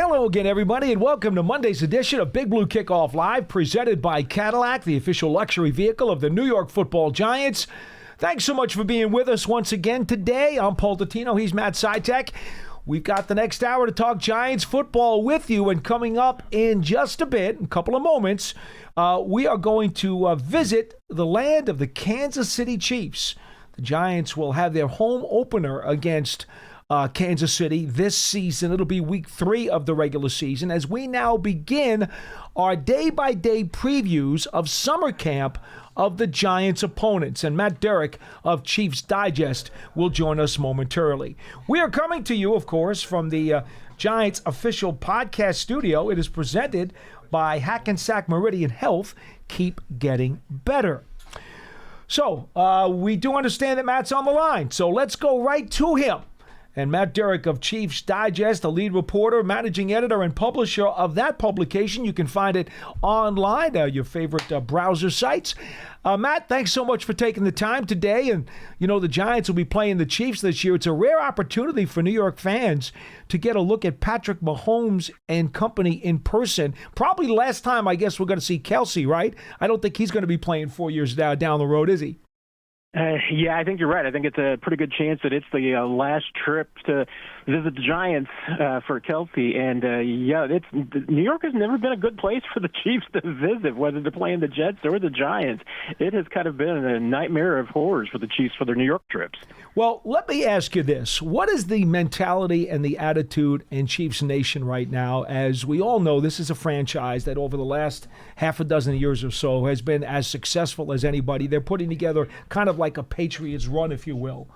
Hello again, everybody, and welcome to Monday's edition of Big Blue Kickoff Live, presented by Cadillac, the official luxury vehicle of the New York Football Giants. Thanks so much for being with us once again today. I'm Paul Dottino. He's Matt Citak. We've got the next hour to talk Giants football with you, and coming up in just a bit, in a couple of moments, we are going to visit the land of the Kansas City Chiefs. The Giants will have their home opener against Kansas City this season. It'll be week 3 of the regular season as we now begin our day-by-day previews of summer camp of the Giants' opponents. And Matt Derrick of Chiefs Digest will join us momentarily. We are coming to you, of course, from the Giants official podcast studio. It is presented by Hackensack Meridian Health. Keep getting better. So, we do understand that Matt's on the line, so let's go right to him. And Matt Derrick of Chiefs Digest, the lead reporter, managing editor, and publisher of that publication. You can find it online, your favorite browser sites. Matt, thanks so much for taking the time today. And, you know, the Giants will be playing the Chiefs this year. It's a rare opportunity for New York fans to get a look at Patrick Mahomes and company in person. Probably the last time, I guess, we're going to see Kelsey, right? I don't think he's going to be playing 4 years down the road, is he? Yeah, I think you're right. I think it's a pretty good chance that it's the last trip to visit the Giants for Kelsey. And, New York has never been a good place for the Chiefs to visit, whether they're playing the Jets or the Giants. It has kind of been a nightmare of horrors for the Chiefs for their New York trips. Well, let me ask you this. What is the mentality and the attitude in Chiefs Nation right now? As we all know, this is a franchise that over the last half a dozen years or so has been as successful as anybody. They're putting together kind of like a Patriots run, if you will.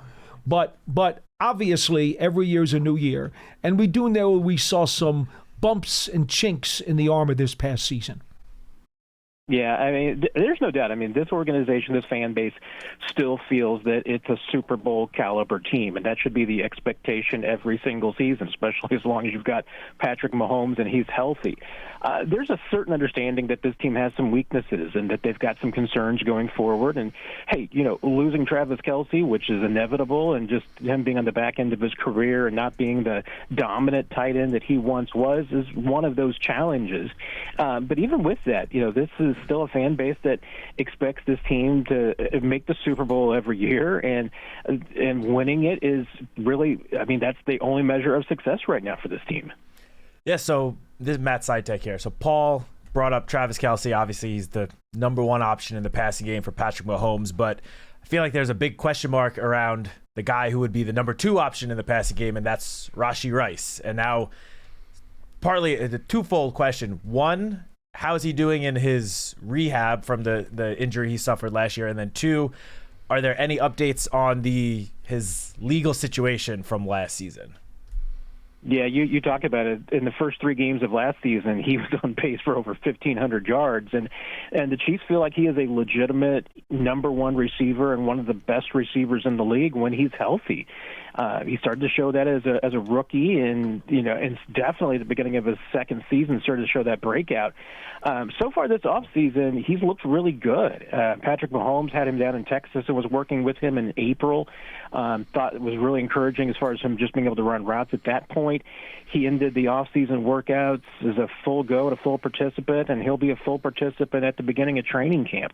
But obviously, every year is a new year. And we do know we saw some bumps and chinks in the armor this past season. Yeah, I mean, there's no doubt. I mean, this organization, this fan base still feels that it's a Super Bowl caliber team, and that should be the expectation every single season, especially as long as you've got Patrick Mahomes and he's healthy. There's a certain understanding that this team has some weaknesses and that they've got some concerns going forward. And, hey, you know, losing Travis Kelce, which is inevitable, and just him being on the back end of his career and not being the dominant tight end that he once was is one of those challenges. But even with that, you know, this is still a fan base that expects this team to make the Super Bowl every year, and winning it is really, I mean, that's the only measure of success right now for this team. Yeah, so this is Matt Citak here. So Paul brought up Travis Kelce. Obviously, he's the number one option in the passing game for Patrick Mahomes, but I feel like there's a big question mark around the guy who would be the number 2 option in the passing game, and that's Rashee Rice. And now, partly a twofold question. One, how is he doing in his rehab from the injury he suffered last year? And then 2, are there any updates on his legal situation from last season? Yeah, you talk about it. In the first 3 games of last season, he was on pace for over 1,500 yards. And the Chiefs feel like he is a legitimate number 1 receiver and one of the best receivers in the league when he's healthy. He started to show that as a rookie, and and definitely the beginning of his second season started to show that breakout. So far this offseason, he's looked really good. Patrick Mahomes had him down in Texas and was working with him in April. Thought it was really encouraging as far as him just being able to run routes at that point. He ended the offseason workouts as a full go and a full participant, and he'll be a full participant at the beginning of training camp.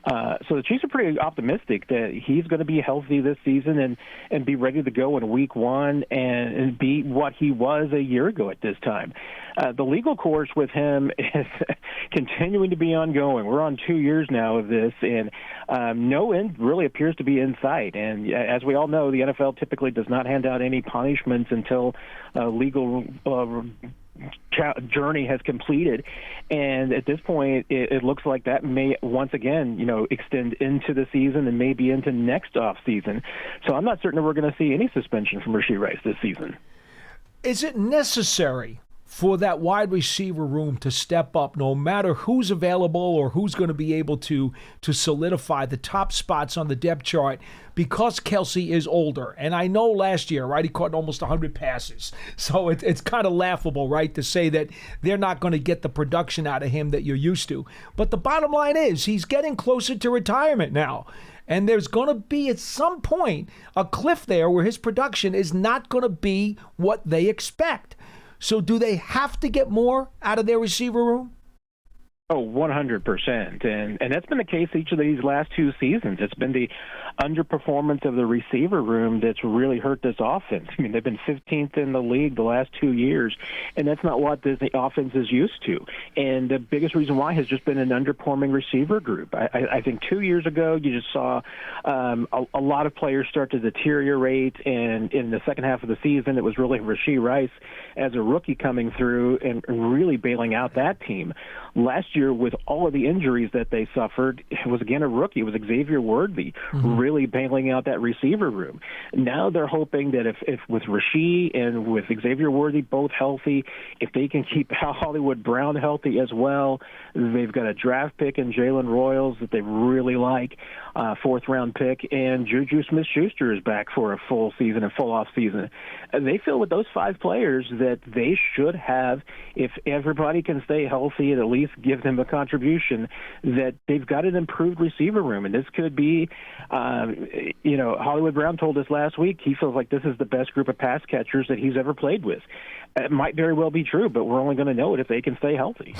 So the Chiefs are pretty optimistic that he's going to be healthy this season and be ready to go in week 1 and be what he was a year ago at this time. The legal course with him is continuing to be ongoing. We're on 2 years now of this, and no end really appears to be in sight. And as we all know, the NFL typically does not hand out any punishments until legal journey has completed, and at this point it looks like that may once again extend into the season and maybe into next off season. So I'm not certain that we're going to see any suspension from Rashee Rice this season. Is it necessary for that wide receiver room to step up, no matter who's available or who's going to be able to solidify the top spots on the depth chart, because Kelsey is older? And I know last year, right, he caught almost 100 passes. So it's kind of laughable, right, to say that they're not going to get the production out of him that you're used to. But the bottom line is he's getting closer to retirement now. And there's going to be, at some point, a cliff there where his production is not going to be what they expect. So do they have to get more out of their receiver room? Oh, 100%. And that's been the case each of these last two seasons. It's been the underperformance of the receiver room that's really hurt this offense. I mean, they've been 15th in the league the last 2 years, and that's not what this offense is used to. And the biggest reason why has just been an underperforming receiver group. I think 2 years ago you just saw a lot of players start to deteriorate, and in the second half of the season it was really Rashee Rice as a rookie coming through and really bailing out that team. Last year, with all of the injuries that they suffered, it was again a rookie. It was Xavier Worthy really bailing out that receiver room. Now they're hoping that if with Rashee and with Xavier Worthy both healthy, if they can keep Hollywood Brown healthy as well, they've got a draft pick in Jalen Royals that they really like, fourth-round pick, and Juju Smith-Schuster is back for a full season, a full off season. They feel with those 5 players that they should have, if everybody can stay healthy and at least give them a contribution, that they've got an improved receiver room. And this could be, Hollywood Brown told us last week he feels like this is the best group of pass catchers that he's ever played with. It might very well be true, but we're only going to know it if they can stay healthy.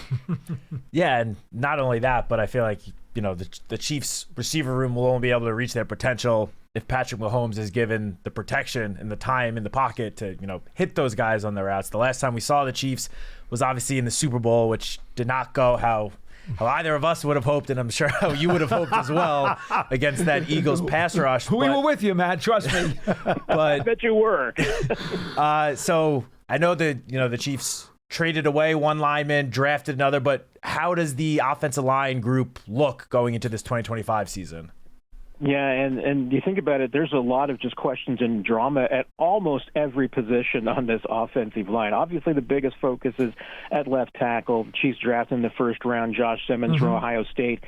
Yeah, and not only that, but I feel like, the Chiefs' receiver room will only be able to reach their potential if Patrick Mahomes is given the protection and the time in the pocket to, hit those guys on their routes. The last time we saw the Chiefs was obviously in the Super Bowl, which did not go how either of us would have hoped, and I'm sure how you would have hoped as well against that Eagles pass rush. We were with you, Matt. Trust me. But I bet you were. So I know that the Chiefs traded away one lineman, drafted another, but how does the offensive line group look going into this 2025 season? Yeah, and you think about it, there's a lot of just questions and drama at almost every position on this offensive line. Obviously, the biggest focus is at left tackle. Chiefs drafted in the first round Josh Simmons from Ohio State,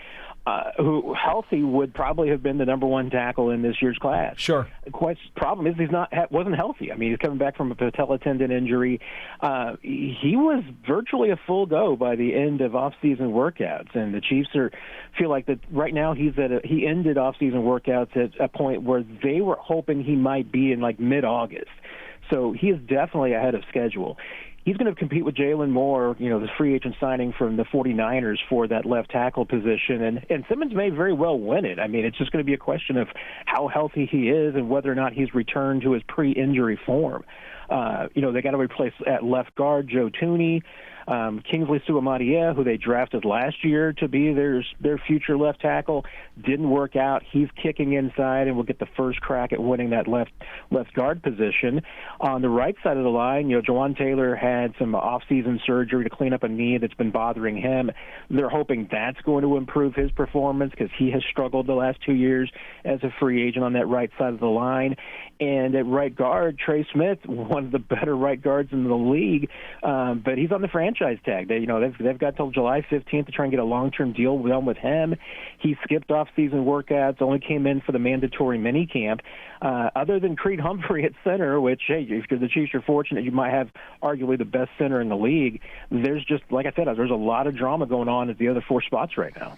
who healthy would probably have been the number 1 tackle in this year's class. Sure. The problem is wasn't healthy. I mean, he's coming back from a patella tendon injury. He was virtually a full go by the end of off-season workouts, and the Chiefs feel like that right now he ended off-season workouts at a point where they were hoping he might be in like mid-August. So he is definitely ahead of schedule. He's going to compete with Jalen Moore, the free agent signing from the 49ers for that left tackle position. And Simmons may very well win it. I mean, it's just going to be a question of how healthy he is and whether or not he's returned to his pre-injury form. They got to replace at left guard Joe Thuney. Kingsley Suamadiya, who they drafted last year to be their future left tackle, didn't work out. He's kicking inside and will get the first crack at winning that left guard position. On the right side of the line, Jawan Taylor had some off-season surgery to clean up a knee that's been bothering him. They're hoping that's going to improve his performance because he has struggled the last 2 years as a free agent on that right side of the line. And at right guard, Trey Smith, one of the better right guards in the league, but he's on the franchise tag. They've got till July 15th to try and get a long-term deal done with him. He skipped off-season workouts, only came in for the mandatory minicamp. Other than Creed Humphrey at center, which, hey, if you're the Chiefs, you're fortunate you might have arguably the best center in the league. There's just, like I said, there's a lot of drama going on at the other 4 spots right now.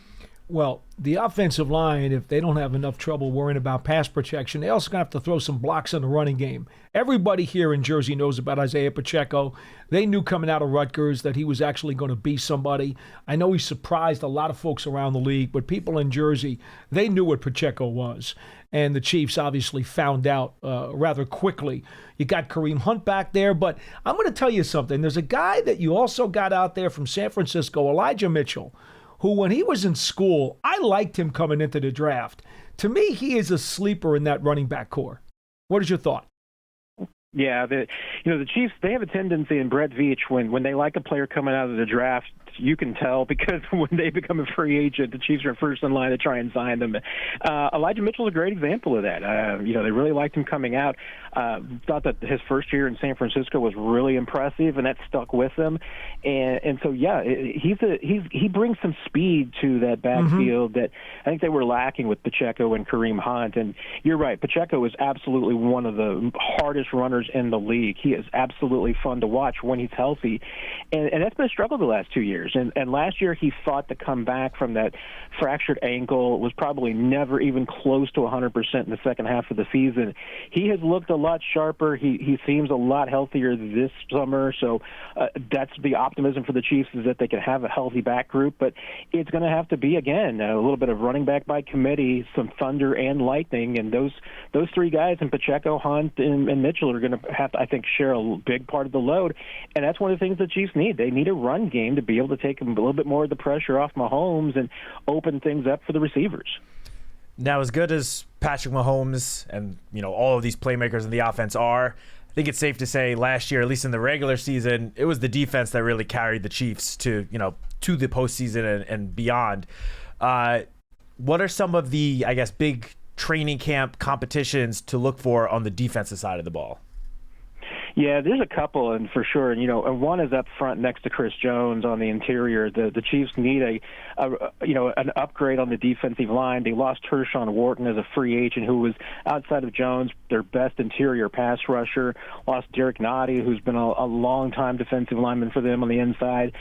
Well, the offensive line, if they don't have enough trouble worrying about pass protection, they also have to throw some blocks in the running game. Everybody here in Jersey knows about Isaiah Pacheco. They knew coming out of Rutgers that he was actually going to be somebody. I know he surprised a lot of folks around the league, but people in Jersey, they knew what Pacheco was. And the Chiefs obviously found out rather quickly. You got Kareem Hunt back there, but I'm going to tell you something. There's a guy that you also got out there from San Francisco, Elijah Mitchell, who when he was in school, I liked him coming into the draft. To me, he is a sleeper in that running back core. What is your thought? Yeah, the Chiefs, they have a tendency in Brett Veach when they like a player coming out of the draft, you can tell because when they become a free agent, the Chiefs are first in line to try and sign them. Elijah Mitchell is a great example of that. They really liked him coming out. Thought that his first year in San Francisco was really impressive, and that stuck with him. And so, yeah, he brings some speed to that backfield that I think they were lacking with Pacheco and Kareem Hunt. And you're right, Pacheco is absolutely one of the hardest runners corners in the league. He is absolutely fun to watch when he's healthy, and that's been a struggle the last 2 years. And last year he fought to come back from that fractured ankle, was probably never even close to 100% in the second half of the season. He has looked a lot sharper. He seems a lot healthier this summer, so that's the optimism for the Chiefs, is that they can have a healthy back group. But it's going to have to be, again, a little bit of running back by committee, some thunder and lightning, and those three guys, and Pacheco, Hunt, and Mitchell, are going to have to, I think, share a big part of the load. And that's one of the things the Chiefs need. They need a run game to be able to take a little bit more of the pressure off Mahomes and open things up for the receivers. Now, as good as Patrick Mahomes and all of these playmakers in the offense are, I think it's safe to say last year, at least in the regular season, it was the defense that really carried the Chiefs to the postseason and beyond. What are some of the, I guess, big training camp competitions to look for on the defensive side of the ball? Yeah, there's a couple, and for sure, and one is up front next to Chris Jones on the interior. The Chiefs need an upgrade on the defensive line. They lost Tershawn Wharton as a free agent, who was, outside of Jones, their best interior pass rusher. Lost Derek Nottie, who's been a long-time defensive lineman for them on the inside.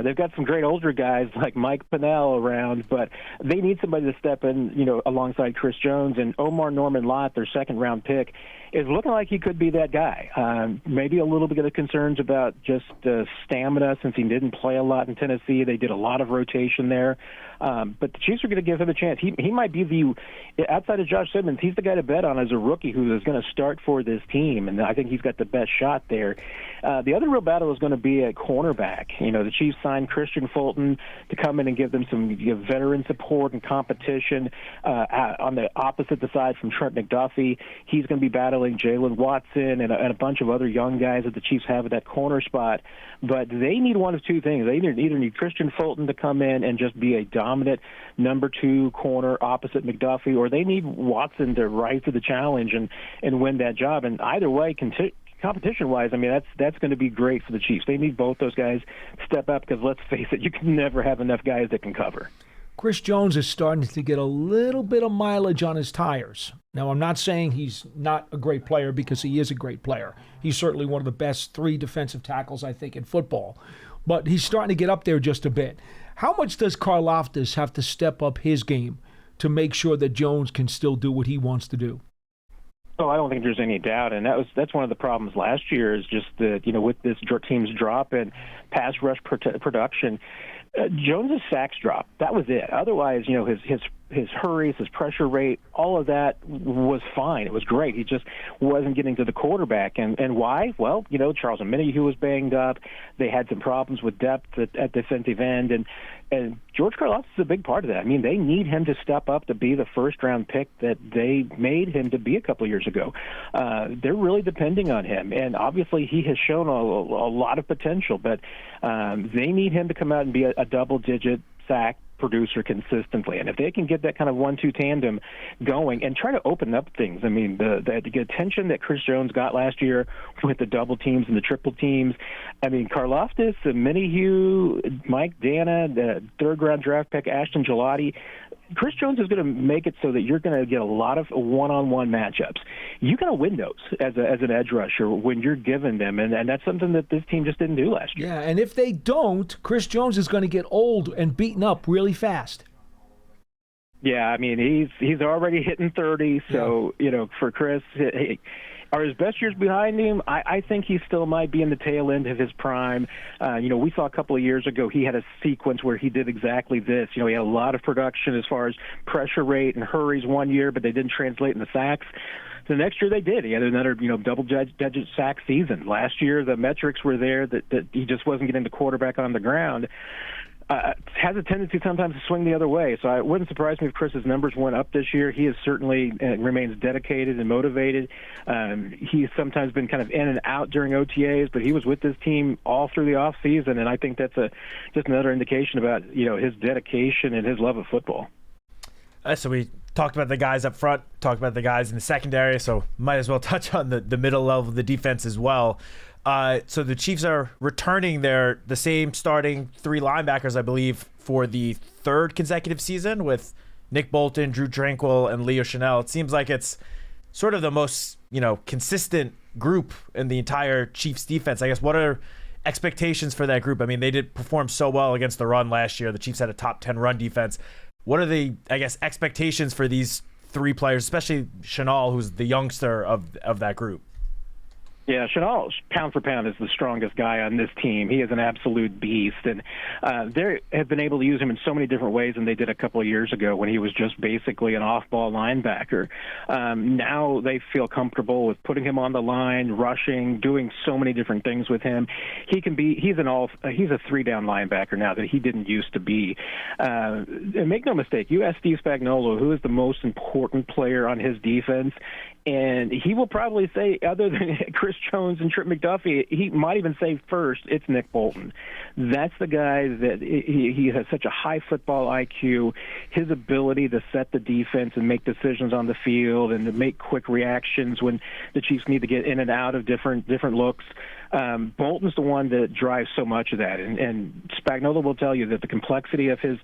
They've got some great older guys like Mike Pennell around, but they need somebody to step in, alongside Chris Jones. And Omar Norman Lott, their second-round pick, is looking like he could be that guy. Maybe a little bit of concerns about just stamina, since he didn't play a lot in Tennessee. They did a lot of rotation there. But the Chiefs are going to give him a chance. He might be outside of Josh Simmons, he's the guy to bet on as a rookie who is going to start for this team, and I think he's got the best shot there. The other real battle is going to be at cornerback. The Chiefs signed Christian Fulton to come in and give them some veteran support and competition. On the opposite side from Trent McDuffie, he's going to be battling Jalen Watson and a bunch of other young guys that the Chiefs have at that corner spot. But they need one of two things. They either need Christian Fulton to come in and just be a dominant number 2 corner opposite McDuffie, or they need Watson to rise to the challenge and win that job. And either way, competition-wise, I mean, that's going to be great for the Chiefs. They need both those guys to step up, because let's face it, you can never have enough guys that can cover. Chris Jones is starting to get a little bit of mileage on his tires. Now, I'm not saying he's not a great player, because he is a great player. He's certainly one of the best 3 defensive tackles, I think, in football. But he's starting to get up there just a bit. How much does Karlaftis have to step up his game to make sure that Jones can still do what he wants to do? Oh, I don't think there's any doubt, and that's one of the problems last year, is just that, with this team's drop in pass rush production, Jones's sacks dropped. That was it. Otherwise, his hurries, his pressure rate, all of that was fine. It was great. He just wasn't getting to the quarterback. And why? Well, Charles Omenihu was banged up. They had some problems with depth at defensive end, and George Karlaftis is a big part of that. I mean, they need him to step up to be the first-round pick that they made him to be a couple of years ago. They're really depending on him, and obviously he has shown a lot of potential, but they need him to come out and be a double-digit sack producer consistently. And if they can get that kind of 1-2 tandem going and try to open up things, I mean, the attention that Chris Jones got last year with the double teams and the triple teams, I mean, Karlaftis, Omenihu, Mike Dana, the third-round draft pick Ashton Gelati, Chris Jones is going to make it so that you're going to get a lot of one-on-one matchups. You got to win those as an edge rusher when you're given them, and that's something that this team just didn't do last year. Yeah, and if they don't, Chris Jones is going to get old and beaten up really fast. Yeah, I mean, he's already hitting 30, so, for Chris, are his best years behind him? I think he still might be in the tail end of his prime. We saw a couple of years ago he had a sequence where he did exactly this. He had a lot of production as far as pressure rate and hurries one year, but they didn't translate into sacks. The next year they did. He had another, double-digit sack season. Last year the metrics were there that he just wasn't getting the quarterback on the ground. Has a tendency sometimes to swing the other way. So it wouldn't surprise me if Chris's numbers went up this year. He is certainly remains dedicated and motivated. He's sometimes been kind of in and out during OTAs, but he was with this team all through the off season, and I think that's just another indication about his dedication and his love of football. So we talked about the guys up front, talked about the guys in the secondary, so might as well touch on the middle level of the defense as well. So the Chiefs are returning the same starting 3 linebackers, I believe, for the 3rd consecutive season with Nick Bolton, Drew Tranquill, and Leo Chenal. It seems like it's sort of the most consistent group in the entire Chiefs defense. I guess what are expectations for that group? I mean, they did perform so well against the run last year. The Chiefs had a top 10 run defense. What are the, expectations for these three players, especially Chenal, who's the youngster of that group? Yeah, Chenal, pound for pound, is the strongest guy on this team. He is an absolute beast, and they have been able to use him in so many different ways than they did a couple of years ago when he was just basically an off-ball linebacker. Now they feel comfortable with putting him on the line, rushing, doing so many different things with him. He's a three-down linebacker now that he didn't used to be. And make no mistake, you ask Steve Spagnuolo who is the most important player on his defense, and he will probably say, other than Chris Jones and Trip McDuffie, he might even say first, it's Nick Bolton. That's the guy that he has such a high football IQ. His ability to set the defense and make decisions on the field and to make quick reactions when the Chiefs need to get in and out of different looks. Bolton's the one that drives so much of that, and Spagnuolo will tell you that the complexity of his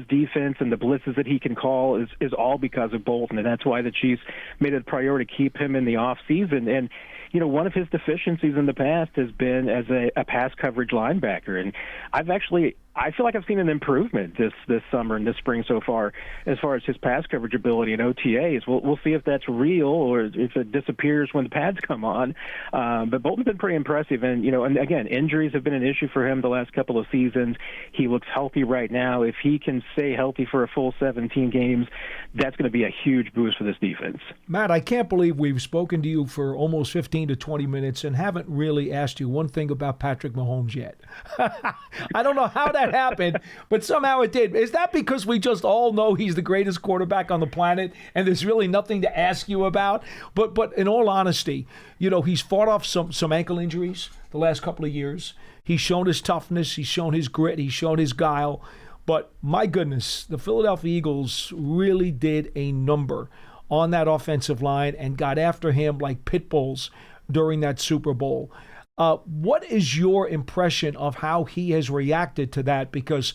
defense and the blitzes that he can call is all because of Bolton, and that's why the Chiefs made it a priority to keep him in the off season. And one of his deficiencies in the past has been as a pass coverage linebacker, and I feel like I've seen an improvement this summer and this spring so far as his pass coverage ability in OTAs. We'll see if that's real or if it disappears when the pads come on. But Bolton's been pretty impressive, and again, injuries have been an issue for him the last couple of seasons. He looks healthy right now. If he can stay healthy for a full 17 games, that's going to be a huge boost for this defense. Matt, I can't believe we've spoken to you for almost 15 to 20 minutes and haven't really asked you one thing about Patrick Mahomes yet. I don't know how that happened, but somehow it did. Is that because we just all know he's the greatest quarterback on the planet and there's really nothing to ask you about? But in all honesty, he's fought off some ankle injuries the last couple of years. He's shown his toughness, he's shown his grit, he's shown his guile. But my goodness, the Philadelphia Eagles really did a number on that offensive line and got after him like pit bulls during that Super Bowl. What is your impression of how he has reacted to that? Because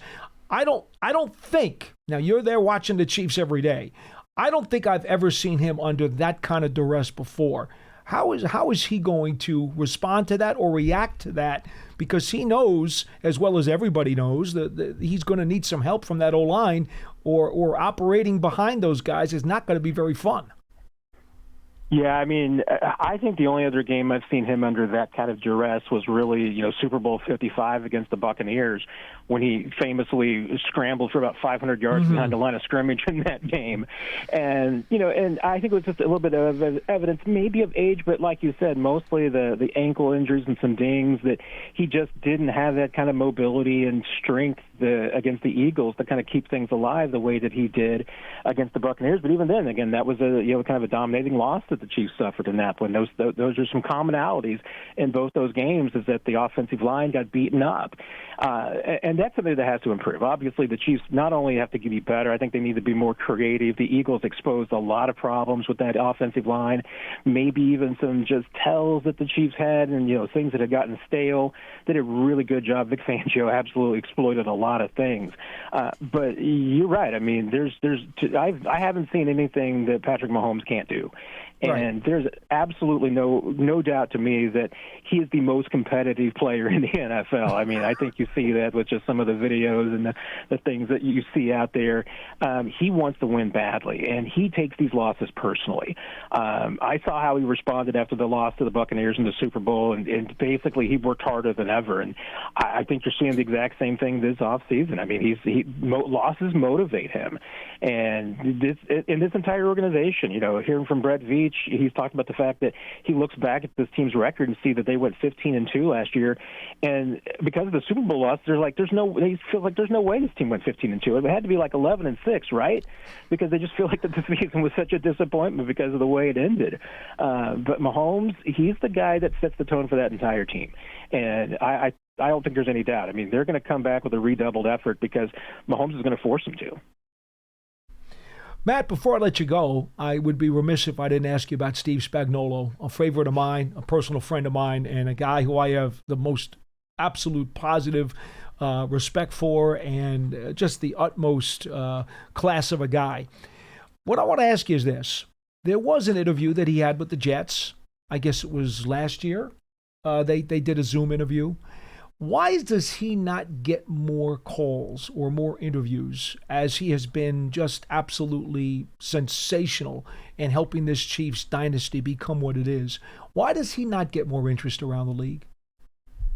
I don't think, now you're there watching the Chiefs every day, I don't think I've ever seen him under that kind of duress before. How is he going to respond to that or react to that? Because he knows, as well as everybody knows, that he's going to need some help from that O-line, or operating behind those guys is not going to be very fun. Yeah, I mean, I think the only other game I've seen him under that kind of duress was really, Super Bowl 55 against the Buccaneers, when he famously scrambled for about 500 yards behind the line of scrimmage in that game. And, and I think it was just a little bit of evidence maybe of age, but like you said, mostly the ankle injuries and some dings, that he just didn't have that kind of mobility and strength against the Eagles to kind of keep things alive the way that he did against the Buccaneers. But even then, again, that was kind of a dominating loss that the Chiefs suffered in that one. Those are some commonalities in both those games, is that the offensive line got beaten up. And that's something that has to improve. Obviously, the Chiefs not only have to be better, I think they need to be more creative. The Eagles exposed a lot of problems with that offensive line, maybe even some just tells that the Chiefs had, and things that had gotten stale. They did a really good job. Vic Fangio absolutely exploited a lot of things. But you're right. I mean, I haven't seen anything that Patrick Mahomes can't do. And there's absolutely no doubt to me that he is the most competitive player in the NFL. I mean, I think you see that with just some of the videos and the things that you see out there. He wants to win badly, and he takes these losses personally. I saw how he responded after the loss to the Buccaneers in the Super Bowl, and basically he worked harder than ever. And I think you're seeing the exact same thing this offseason. I mean, losses motivate him. And this entire organization, hearing from Brett Veach, he's talked about the fact that he looks back at this team's record and see that they went 15-2 last year, and because of the Super Bowl loss, they feel like there's no way this team went 15-2. It had to be like 11-6, right? Because they just feel like that this season was such a disappointment because of the way it ended. But Mahomes, he's the guy that sets the tone for that entire team, and I don't think there's any doubt. I mean, they're going to come back with a redoubled effort because Mahomes is going to force them to. Matt, before I let you go, I would be remiss if I didn't ask you about Steve Spagnuolo, a favorite of mine, a personal friend of mine, and a guy who I have the most absolute positive respect for, and just the utmost class of a guy. What I want to ask you is this. There was an interview that he had with the Jets. I guess it was last year. They did a Zoom interview. Why does he not get more calls or more interviews, as he has been just absolutely sensational in helping this Chiefs dynasty become what it is? Why does he not get more interest around the league?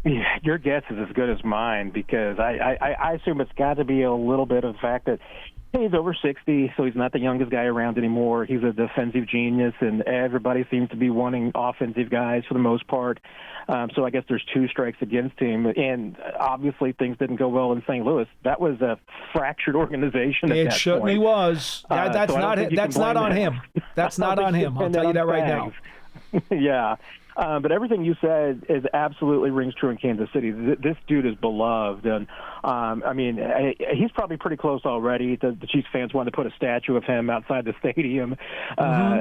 Yeah, your guess is as good as mine, because I assume it's got to be a little bit of the fact that he's over 60, so he's not the youngest guy around anymore. He's a defensive genius, and everybody seems to be wanting offensive guys for the most part. So I guess there's 2 strikes against him, and obviously things didn't go well in St. Louis. That was a fractured organization at that point. It certainly was. That's not on him. That's not on him. I'll tell you that right now. Yeah. But everything you said absolutely rings true in Kansas City. This dude is beloved, and I mean, he's probably pretty close already. The Chiefs fans wanted to put a statue of him outside the stadium.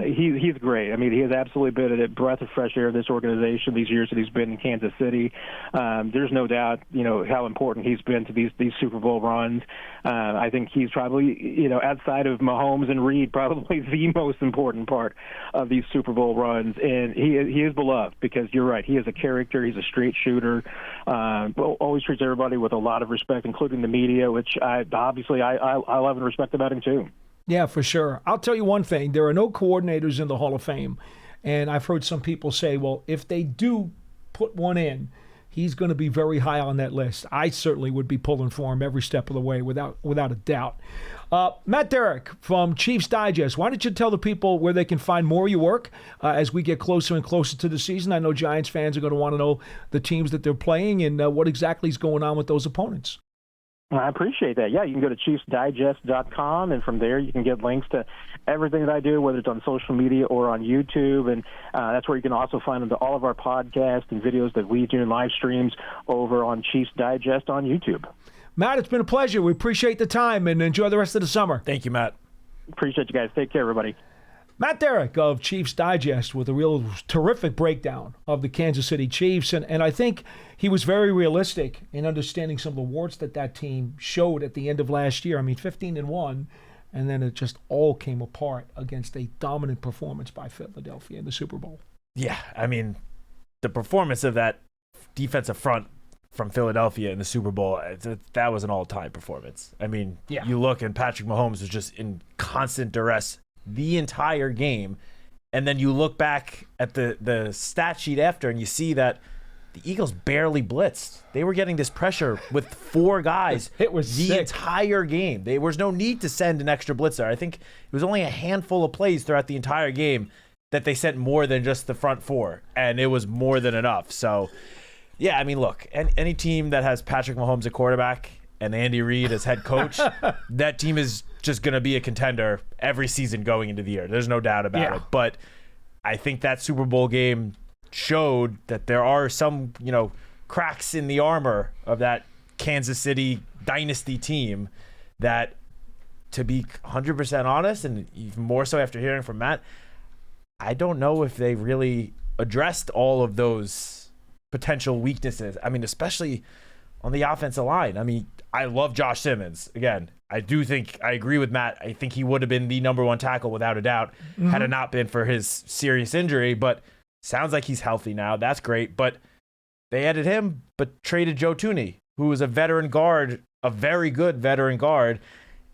He's great. I mean, he has absolutely been a breath of fresh air of this organization these years that he's been in Kansas City. There's no doubt, how important he's been to these Super Bowl runs. I think he's probably, outside of Mahomes and Reed, probably the most important part of these Super Bowl runs, and he is beloved. Because you're right, he is a character. He's a straight shooter. Always treats everybody with a lot of respect, including the media, which I love and respect about him too. Yeah, for sure. I'll tell you one thing: there are no coordinators in the Hall of Fame, and I've heard some people say, "Well, if they do put one in, he's going to be very high on that list." I certainly would be pulling for him every step of the way, without a doubt. Matt Derrick from Chiefs Digest, why don't you tell the people where they can find more of your work as we get closer and closer to the season? I know Giants fans are going to want to know the teams that they're playing and what exactly is going on with those opponents. I appreciate that. Yeah, you can go to ChiefsDigest.com, and from there you can get links to everything that I do, whether it's on social media or on YouTube. And that's where you can also find all of our podcasts and videos that we do, live streams over on Chiefs Digest on YouTube. Matt, it's been a pleasure. We appreciate the time, and enjoy the rest of the summer. Thank you, Matt. Appreciate you guys. Take care, everybody. Matt Derrick of Chiefs Digest with a real terrific breakdown of the Kansas City Chiefs. And I think he was very realistic in understanding some of the warts that team showed at the end of last year. I mean, 15-1, and then it just all came apart against a dominant performance by Philadelphia in the Super Bowl. Yeah, I mean, the performance of that defensive front from Philadelphia in the Super Bowl, that was an all-time performance. I mean, You look, and Patrick Mahomes was just in constant duress the entire game, and then you look back at the stat sheet after, and you see that the Eagles barely blitzed. They were getting this pressure with 4 guys it was the sick. Entire game. There was no need to send an extra blitzer. I think it was only a handful of plays throughout the entire game that they sent more than just the front 4, and it was more than enough. So, yeah, I mean, look, any team that has Patrick Mahomes at quarterback and Andy Reid as head coach, that team is just going to be a contender every season going into the year. There's no doubt about it. But I think that Super Bowl game showed that there are some, cracks in the armor of that Kansas City dynasty team that, to be 100% honest, and even more so after hearing from Matt, I don't know if they really addressed all of those potential weaknesses. I mean, especially on the offensive line. I mean, I love Josh Simmons. Again, I agree with Matt. I think he would have been the number 1 tackle without a doubt had it not been for his serious injury, but sounds like he's healthy now. That's great. But they added him, but traded Joe Thuney, who was a veteran guard, a very good veteran guard,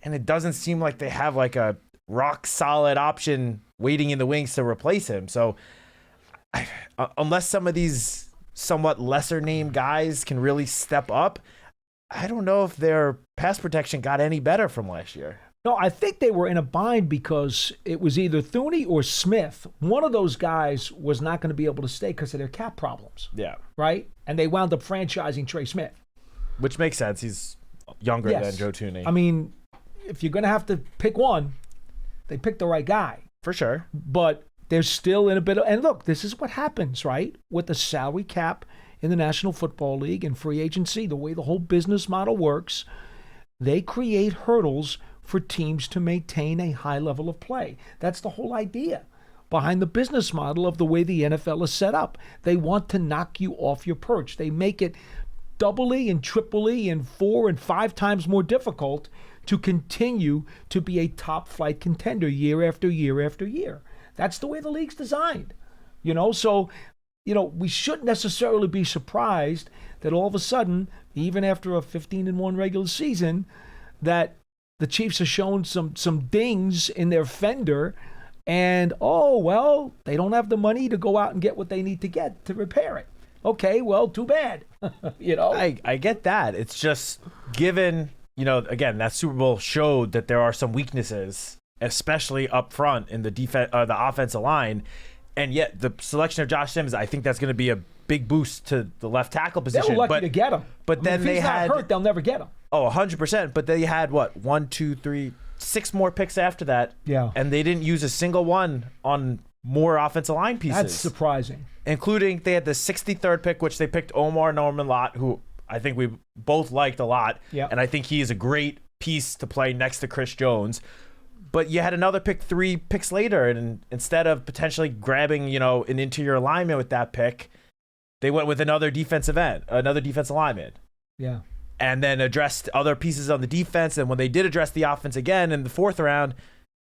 and it doesn't seem like they have like a rock solid option waiting in the wings to replace him. So unless some of these somewhat lesser named guys can really step up, I don't know if their pass protection got any better from last year. No, I think they were in a bind because it was either Thuney or Smith. One of those guys was not going to be able to stay because of their cap problems. Yeah. Right? And they wound up franchising Trey Smith. Which makes sense. He's younger than Joe Thuney. I mean, if you're going to have to pick one, they picked the right guy. For sure. But there's still in a bit of, and look, this is what happens, right? With the salary cap in the National Football League and free agency, the way the whole business model works, they create hurdles for teams to maintain a high level of play. That's the whole idea behind the business model of the way the NFL is set up. They want to knock you off your perch. They make it doubly and triply and 4 and 5 times more difficult to continue to be a top flight contender year after year after year. That's the way the league's designed. So, we shouldn't necessarily be surprised that all of a sudden, even after a 15-1 regular season, that the Chiefs are showing some dings in their fender, and they don't have the money to go out and get what they need to get to repair it. Okay, well, too bad. I get that. It's just given, again, that Super Bowl showed that there are some weaknesses, especially up front in the offensive line. And yet the selection of Josh Sims, I think that's going to be a big boost to the left tackle position. They were lucky to get him. But then if he's not hurt, they'll never get him. Oh, 100%. But they had, 1, 2, 3, 6 more picks after that. Yeah. And they didn't use a single one on more offensive line pieces. That's surprising. Including they had the 63rd pick, which they picked Omar Norman-Lott, who I think we both liked a lot. Yeah. And I think he is a great piece to play next to Chris Jones. But you had another pick 3 picks later, and instead of potentially grabbing, an interior lineman with that pick, they went with another defensive lineman. Yeah. And then addressed other pieces on the defense. And when they did address the offense again in the 4th round,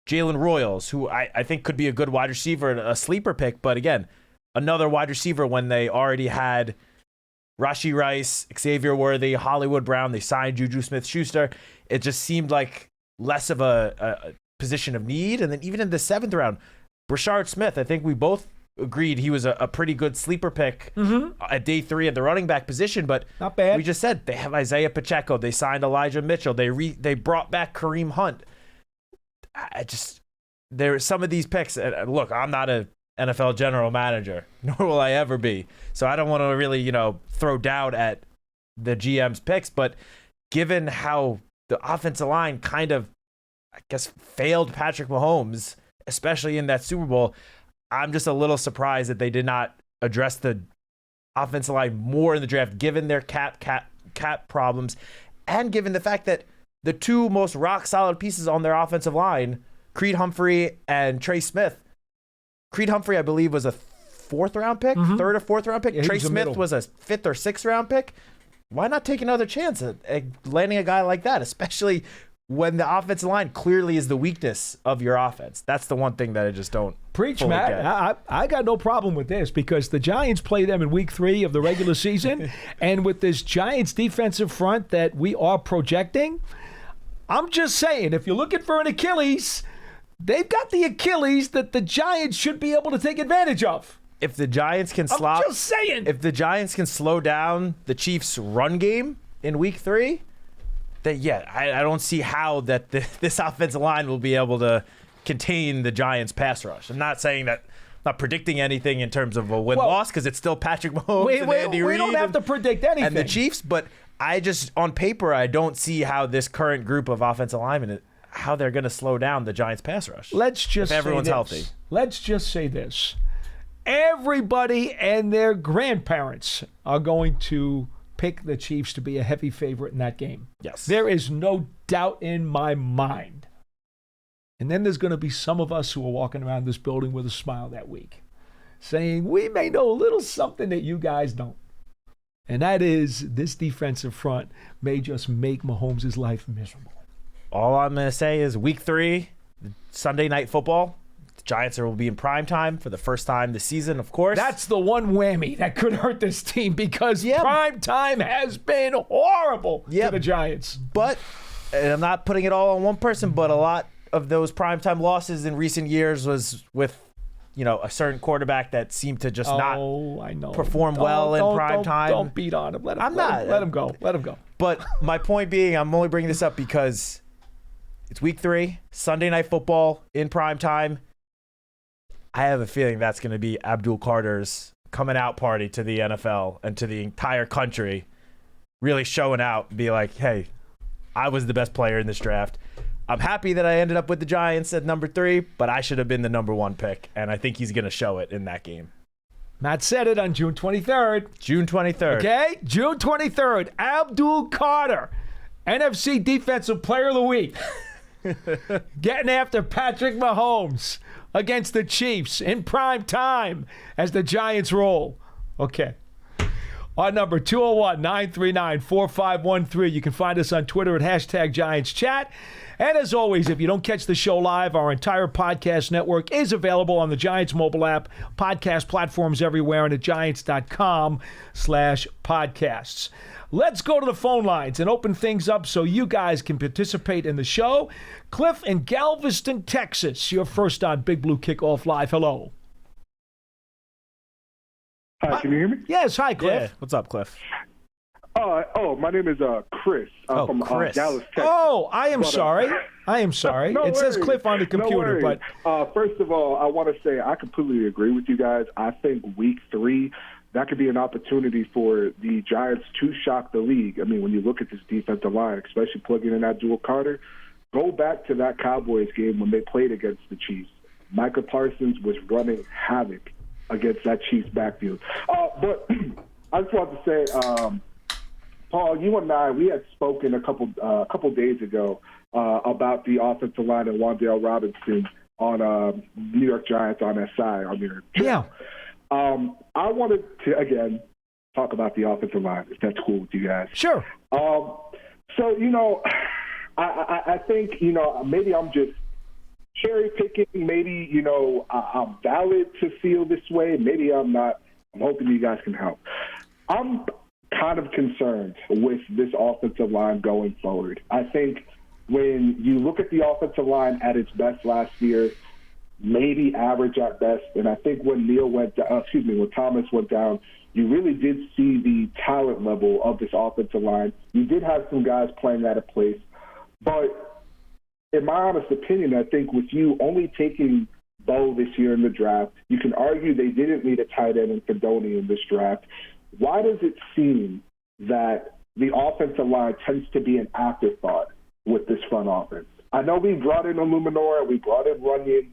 Jalen Royals, who I think could be a good wide receiver, a sleeper pick. But again, another wide receiver when they already had Rashee Rice, Xavier Worthy, Hollywood Brown. They signed Juju Smith-Schuster. It just seemed like less of a position of need. And then even in the 7th round, Brashard Smith, I think we both agreed he was a pretty good sleeper pick at day 3 at the running back position. But not bad. We just said they have Isaiah Pacheco. They signed Elijah Mitchell. They brought back Kareem Hunt. There are some of these picks. Look, I'm not a NFL general manager, nor will I ever be. So I don't want to really, throw doubt at the GM's picks. But given how the offensive line kind of, failed Patrick Mahomes, especially in that Super Bowl, I'm just a little surprised that they did not address the offensive line more in the draft, given their cap problems, and given the fact that the 2 most rock-solid pieces on their offensive line, Creed Humphrey and Trey Smith. Creed Humphrey, I believe, was a 4th-round pick, 3rd or 4th-round pick. Yeah, Trey Smith was a 5th or 6th-round pick. Why not take another chance at landing a guy like that, especially when the offensive line clearly is the weakness of your offense? That's the one thing that I just don't preach, fully Matt. get. I got no problem with this because the Giants play them in week 3 of the regular season. And with this Giants defensive front that we are projecting, I'm just saying, if you're looking for an Achilles, they've got the Achilles that the Giants should be able to take advantage of. If the Giants can I'm just saying. If the Giants can slow down the Chiefs' run game in week 3, then I don't see how that this offensive line will be able to contain the Giants' pass rush. I'm not saying that. I'm not predicting anything in terms of a win-loss because it's still Patrick Mahomes and Andy Reid. We don't have to predict anything. And the Chiefs, but on paper, I don't see how this current group of offensive linemen, how they're going to slow down the Giants' pass rush. If everyone's healthy. Let's just say this. Everybody and their grandparents are going to pick the Chiefs to be a heavy favorite in that game. Yes. There is no doubt in my mind. And then there's going to be some of us who are walking around this building with a smile that week, saying, we may know a little something that you guys don't. And that is this defensive front may just make Mahomes' life miserable. All I'm going to say is week 3, Sunday Night Football. The Giants will be in prime time for the first time this season, of course. That's the one whammy that could hurt this team because prime time has been horrible to the Giants. But, and I'm not putting it all on one person, but a lot of those primetime losses in recent years was with, a certain quarterback that seemed to just not perform well in prime time. Don't beat on him. Let him go. Let him go. But my point being, I'm only bringing this up because it's week 3, Sunday Night Football in prime time. I have a feeling that's going to be Abdul Carter's coming out party to the NFL and to the entire country, really showing out, be like, hey, I was the best player in this draft. I'm happy that I ended up with the Giants at number 3, but I should have been the number 1 pick, and I think he's going to show it in that game. Matt said it on June 23rd. June 23rd. Okay? June 23rd. Abdul Carter, NFC Defensive Player of the Week. Getting after Patrick Mahomes against the Chiefs in prime time as the Giants roll. Okay. Our number, 201-939-4513. You can find us on Twitter at #GiantsChat. And as always, if you don't catch the show live, our entire podcast network is available on the Giants mobile app, podcast platforms everywhere, and at giants.com/podcasts. Let's go to the phone lines and open things up so you guys can participate in the show. Cliff in Galveston, Texas, you're first on Big Blue Kickoff Live. Hello. Hi, can you hear me? Yes, hi, Cliff. Yeah. What's up, Cliff? My name is Chris. I'm from Chris. Dallas, Texas. Oh, I am sorry. I am sorry. No it says worries. Cliff on the computer, No worries. but first of all, I want to say I completely agree with you guys. I think week 3, that could be an opportunity for the Giants to shock the league. I mean, when you look at this defensive line, especially plugging in Abdul Carter, go back to that Cowboys game when they played against the Chiefs. Micah Parsons was running havoc against that Chiefs backfield. But I just want to say, Paul, you and I, we had spoken a couple days ago about the offensive line and Wan'Dale Robinson on New York Giants on SI on your show. yeah. I wanted to, again, talk about the offensive line, if that's cool with you guys. Sure. So, I think, maybe I'm just cherry picking. Maybe, I'm valid to feel this way. Maybe I'm not. I'm hoping you guys can help. I'm kind of concerned with this offensive line going forward. I think when you look at the offensive line at its best last year, maybe average at best, and I think when when Thomas went down, you really did see the talent level of this offensive line. You did have some guys playing out of place, but in my honest opinion, I think with you only taking Bo this year in the draft, you can argue they didn't need a tight end in Fedoni in this draft. Why does it seem that the offensive line tends to be an afterthought with this front offense? I know we brought in Illuminor, we brought in Runyon,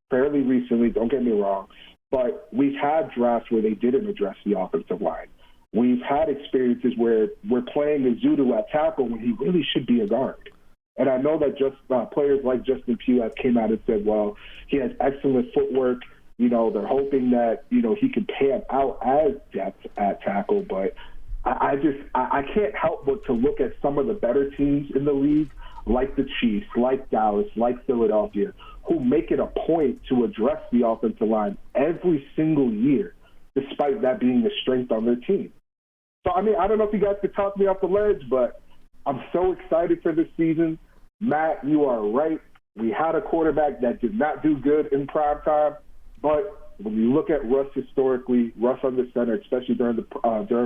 fairly recently, don't get me wrong, but we've had drafts where they didn't address the offensive line. We've had experiences where we're playing Azudu at tackle when he really should be a guard. And I know that just players like Justin Pugh have came out and said, well, he has excellent footwork. They're hoping that, he can pan out as depth at tackle. But I can't help but to look at some of the better teams in the league, like the Chiefs, like Dallas, like Philadelphia, who make it a point to address the offensive line every single year, despite that being a strength on their team. So, I don't know if you guys could talk me off the ledge, but I'm so excited for this season. Matt, you are right. We had a quarterback that did not do good in prime time, but when you look at Russ historically, Russ under center, especially during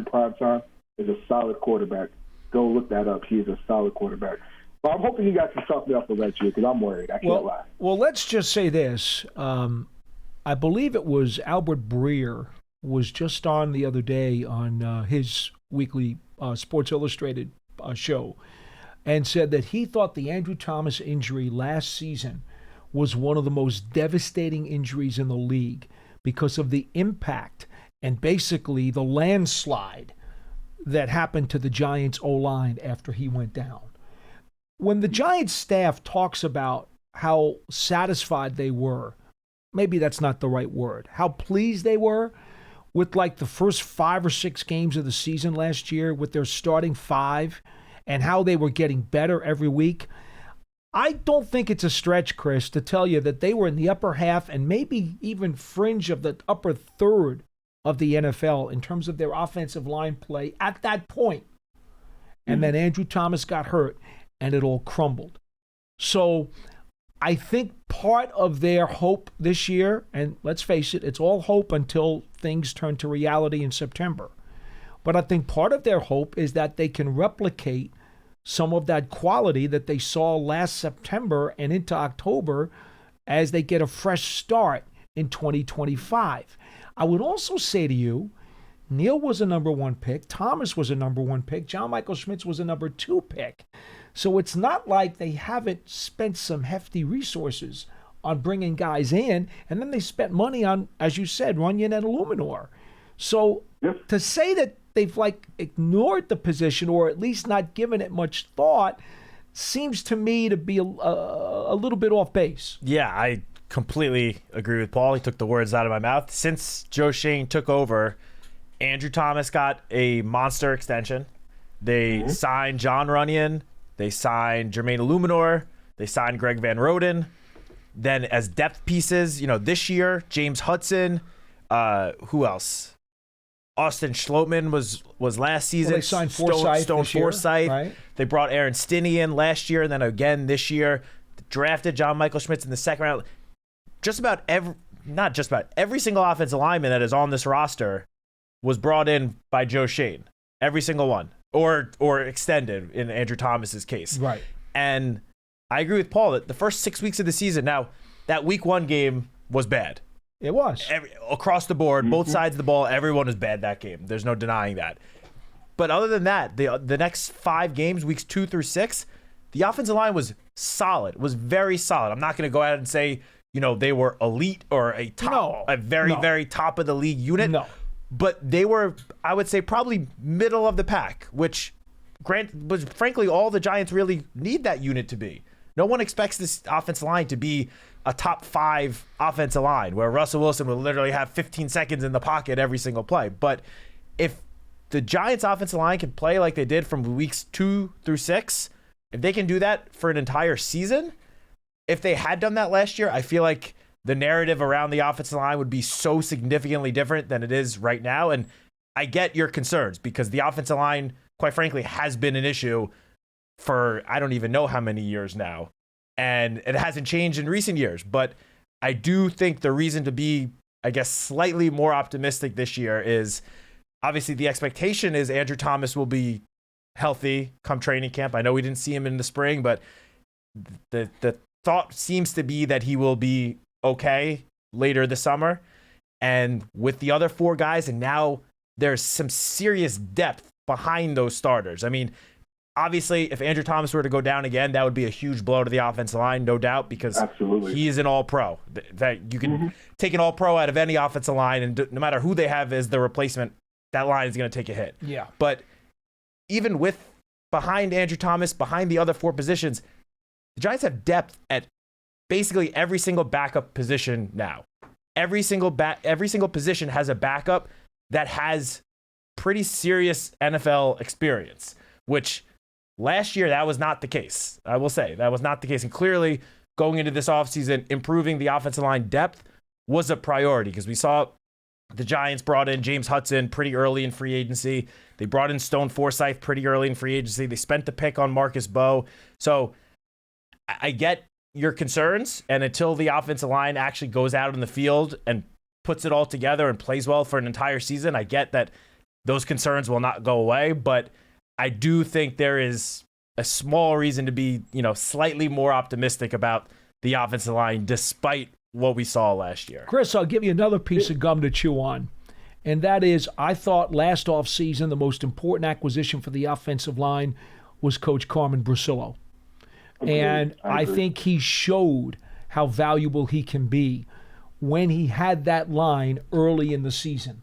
prime time, is a solid quarterback. Go look that up. He is a solid quarterback. But I'm hoping you guys can talk me off the ledge here because I'm worried. I can't lie. Well, let's just say this. I believe it was Albert Breer was just on the other day on his weekly Sports Illustrated show and said that he thought the Andrew Thomas injury last season was one of the most devastating injuries in the league because of the impact and basically the landslide that happened to the Giants' O-line after he went down. When the Giants staff talks about how satisfied they were, maybe that's not the right word, how pleased they were with like the first 5 or 6 games of the season last year with their starting 5 and how they were getting better every week, I don't think it's a stretch, Chris, to tell you that they were in the upper half and maybe even fringe of the upper third of the NFL in terms of their offensive line play at that point. And then Andrew Thomas got hurt and it all crumbled. So I think part of their hope this year, and let's face it, it's all hope until things turn to reality in September. But I think part of their hope is that they can replicate some of that quality that they saw last September and into October as they get a fresh start in 2025. I would also say to you, Neal was a number 1 pick. Thomas was a number 1 pick. John Michael Schmitz was a number 2 pick. So it's not like they haven't spent some hefty resources on bringing guys in, and then they spent money on, as you said, Runyon and Illuminor. So to say that they've ignored the position or at least not given it much thought seems to me to be a little bit off base. Yeah, I completely agree with Paul. He took the words out of my mouth. Since Joe Schoen took over, Andrew Thomas got a monster extension. They signed John Runyon. They signed Jermaine Illuminor. They signed Greg Van Roden. Then as depth pieces, this year, James Hudson. Who else? Austin Schlottman was last season. Well, they signed Forsythe Stone Forsythe. Right? They brought Aaron Stinney in last year, and then again this year. Drafted John Michael Schmitz in the second round. Not just about every single offensive lineman that is on this roster was brought in by Joe Schoen. Every single one, or extended in Andrew Thomas's case. Right. And I agree with Paul that the first 6 weeks of the season. Now that week 1 game was bad. It was across the board, both sides of the ball. Everyone was bad that game. There's no denying that. But other than that, the next 5 games, weeks 2 through 6, the offensive line was solid. Was very solid. I'm not going to go out and say they were elite or a very top of the league unit. No. But they were, I would say, probably middle of the pack, which was frankly all the Giants really need that unit to be. No one expects this offensive line to be a top 5 offensive line where Russell Wilson will literally have 15 seconds in the pocket every single play. But if the Giants offensive line can play like they did from weeks 2 through 6, if they can do that for an entire season, if they had done that last year, I feel like the narrative around the offensive line would be so significantly different than it is right now. And I get your concerns because the offensive line, quite frankly, has been an issue for I don't even know how many years now. And it hasn't changed in recent years. But I do think the reason to be, I guess, slightly more optimistic this year is obviously the expectation is Andrew Thomas will be healthy come training camp. I know we didn't see him in the spring, but the thought seems to be that he will be okay later this summer. And with the other 4 guys, and now there's some serious depth behind those starters. I mean, obviously, if Andrew Thomas were to go down again, that would be a huge blow to the offensive line, no doubt, because he is an all-pro. That you can take an all-pro out of any offensive line, and no matter who they have as the replacement, that line is going to take a hit. Yeah. But even behind Andrew Thomas, behind the other 4 positions, the Giants have depth at basically every single backup position now. Every single position has a backup that has pretty serious NFL experience, which last year that was not the case. I will say that was not the case. And clearly going into this offseason, improving the offensive line depth was a priority because we saw the Giants brought in James Hudson pretty early in free agency. They brought in Stone Forsythe pretty early in free agency. They spent the pick on Marcus Bowe. So I get your concerns, and until the offensive line actually goes out in the field and puts it all together and plays well for an entire season, I get that those concerns will not go away, but I do think there is a small reason to be, slightly more optimistic about the offensive line despite what we saw last year. Chris, I'll give you another piece of gum to chew on, and that is I thought last offseason the most important acquisition for the offensive line was Coach Carmen Bracillo. And I think he showed how valuable he can be when he had that line early in the season.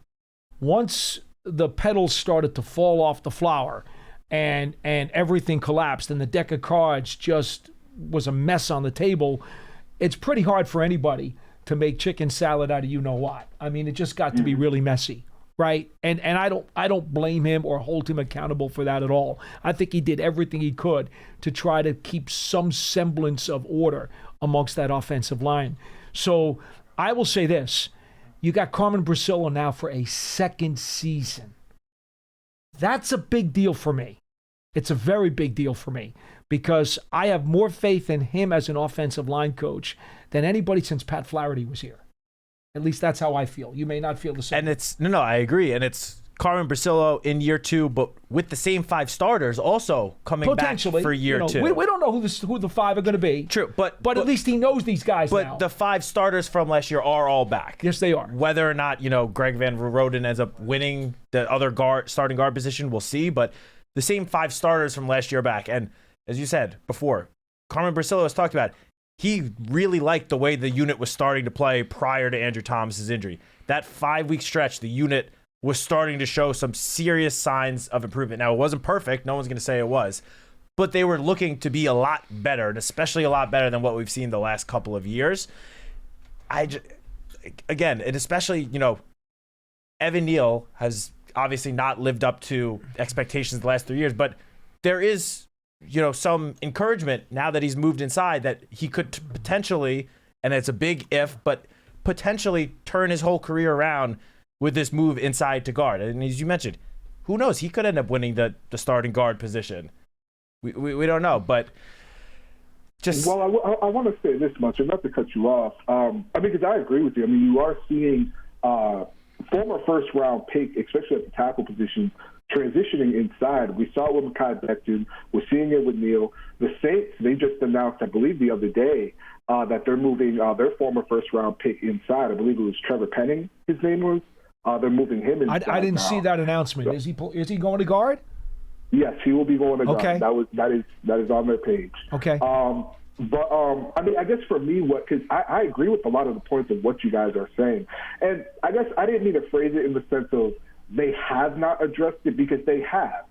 Once the petals started to fall off the flower and everything collapsed and the deck of cards just was a mess on the table, it's pretty hard for anybody to make chicken salad out of you-know-what. I mean, it just got to be really messy. Right. And I don't blame him or hold him accountable for that at all. I think he did everything he could to try to keep some semblance of order amongst that offensive line. So I will say this. You got Carmen Bracillo now for a second season. That's a big deal for me. It's a very big deal for me because I have more faith in him as an offensive line coach than anybody since Pat Flaherty was here. At least that's how I feel. You may not feel the same. And it's no, I agree. And it's Carmen Bracillo in year 2, but with the same 5 starters also coming back for year 2. We don't know who the 5 are going to be. True, but at least he knows these guys now. But the 5 starters from last year are all back. Yes, they are. Whether or not Greg Van Roden ends up winning the other starting guard position, we'll see. But the same 5 starters from last year are back. And as you said before, Carmen Bracillo has talked about it. He really liked the way the unit was starting to play prior to Andrew Thomas's injury. That 5-week stretch, the unit was starting to show some serious signs of improvement. Now, it wasn't perfect. No one's going to say it was. But they were looking to be a lot better, and especially a lot better than what we've seen the last couple of years. Again, and especially, Evan Neal has obviously not lived up to expectations the last 3 years, but there is, some encouragement now that he's moved inside that he could potentially, and it's a big if, but potentially turn his whole career around with this move inside to guard. And as you mentioned, who knows? He could end up winning the starting guard position. We don't know, but just... Well, I want to say this much, and not to cut you off. Because I agree with you. I mean, you are seeing former first-round pick, especially at the tackle position, transitioning inside. We saw it with Mekhi Becton. We're seeing it with Neal. The Saints, they just announced, I believe the other day, that they're moving their former first-round pick inside. I believe it was Trevor Penning, his name was. They're moving him inside. I didn't see that announcement. So, is he going to guard? Yes, he will be going to guard. Okay. That is on their page. Okay. I guess for me, because I agree with a lot of the points of what you guys are saying. And I guess I didn't mean to phrase it in the sense of they have not addressed it, because they have.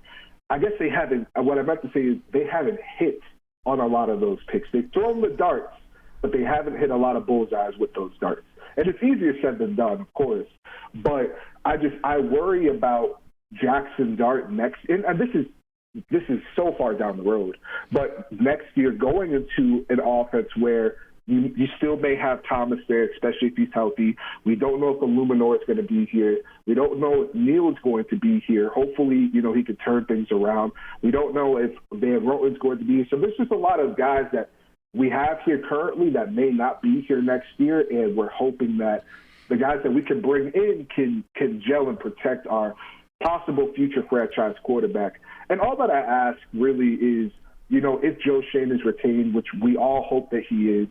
I guess they haven't. What I meant to say is they haven't hit on a lot of those picks. They've thrown the darts, but they haven't hit a lot of bullseyes with those darts. And it's easier said than done, of course. But I worry about Jackson Dart next. And this is so far down the road. But next year, going into an offense where you still may have Thomas there, especially if he's healthy. We don't know if Illuminor is going to be here. We don't know if Neal is going to be here. Hopefully, he could turn things around. We don't know if Van Roten's going to be here. So there's just a lot of guys that we have here currently that may not be here next year, and we're hoping that the guys that we can bring in can gel and protect our possible future franchise quarterback. And all that I ask really is, if Joe Schoen is retained, which we all hope that he is,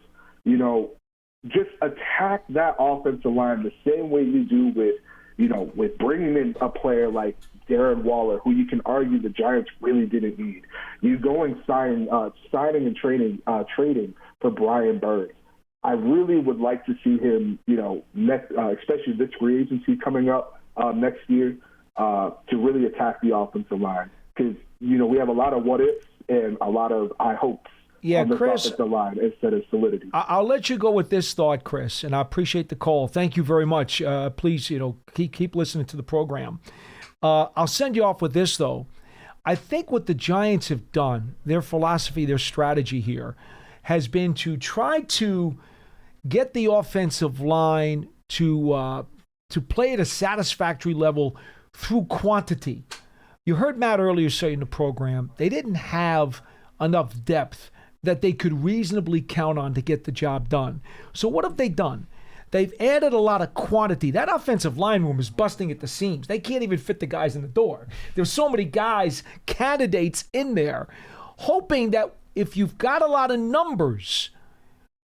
just attack that offensive line the same way you do with bringing in a player like Darren Waller, who you can argue the Giants really didn't need. You go and signing and trading for Brian Burt. I really would like to see him, next, especially this free agency coming up next year, to really attack the offensive line, because we have a lot of what ifs and a lot of I hopes. Yeah, on this Chris, offensive line instead of solidity. I'll let you go with this thought, Chris, and I appreciate the call. Thank you very much. Please, keep listening to the program. I'll send you off with this, though. I think what the Giants have done, their philosophy, their strategy here, has been to try to get the offensive line to play at a satisfactory level through quantity. You heard Matt earlier say in the program they didn't have enough depth that they could reasonably count on to get the job done. So what have they done? They've added a lot of quantity. That offensive line room is busting at the seams. They can't even fit the guys in the door. There's so many guys, candidates in there, hoping that if you've got a lot of numbers,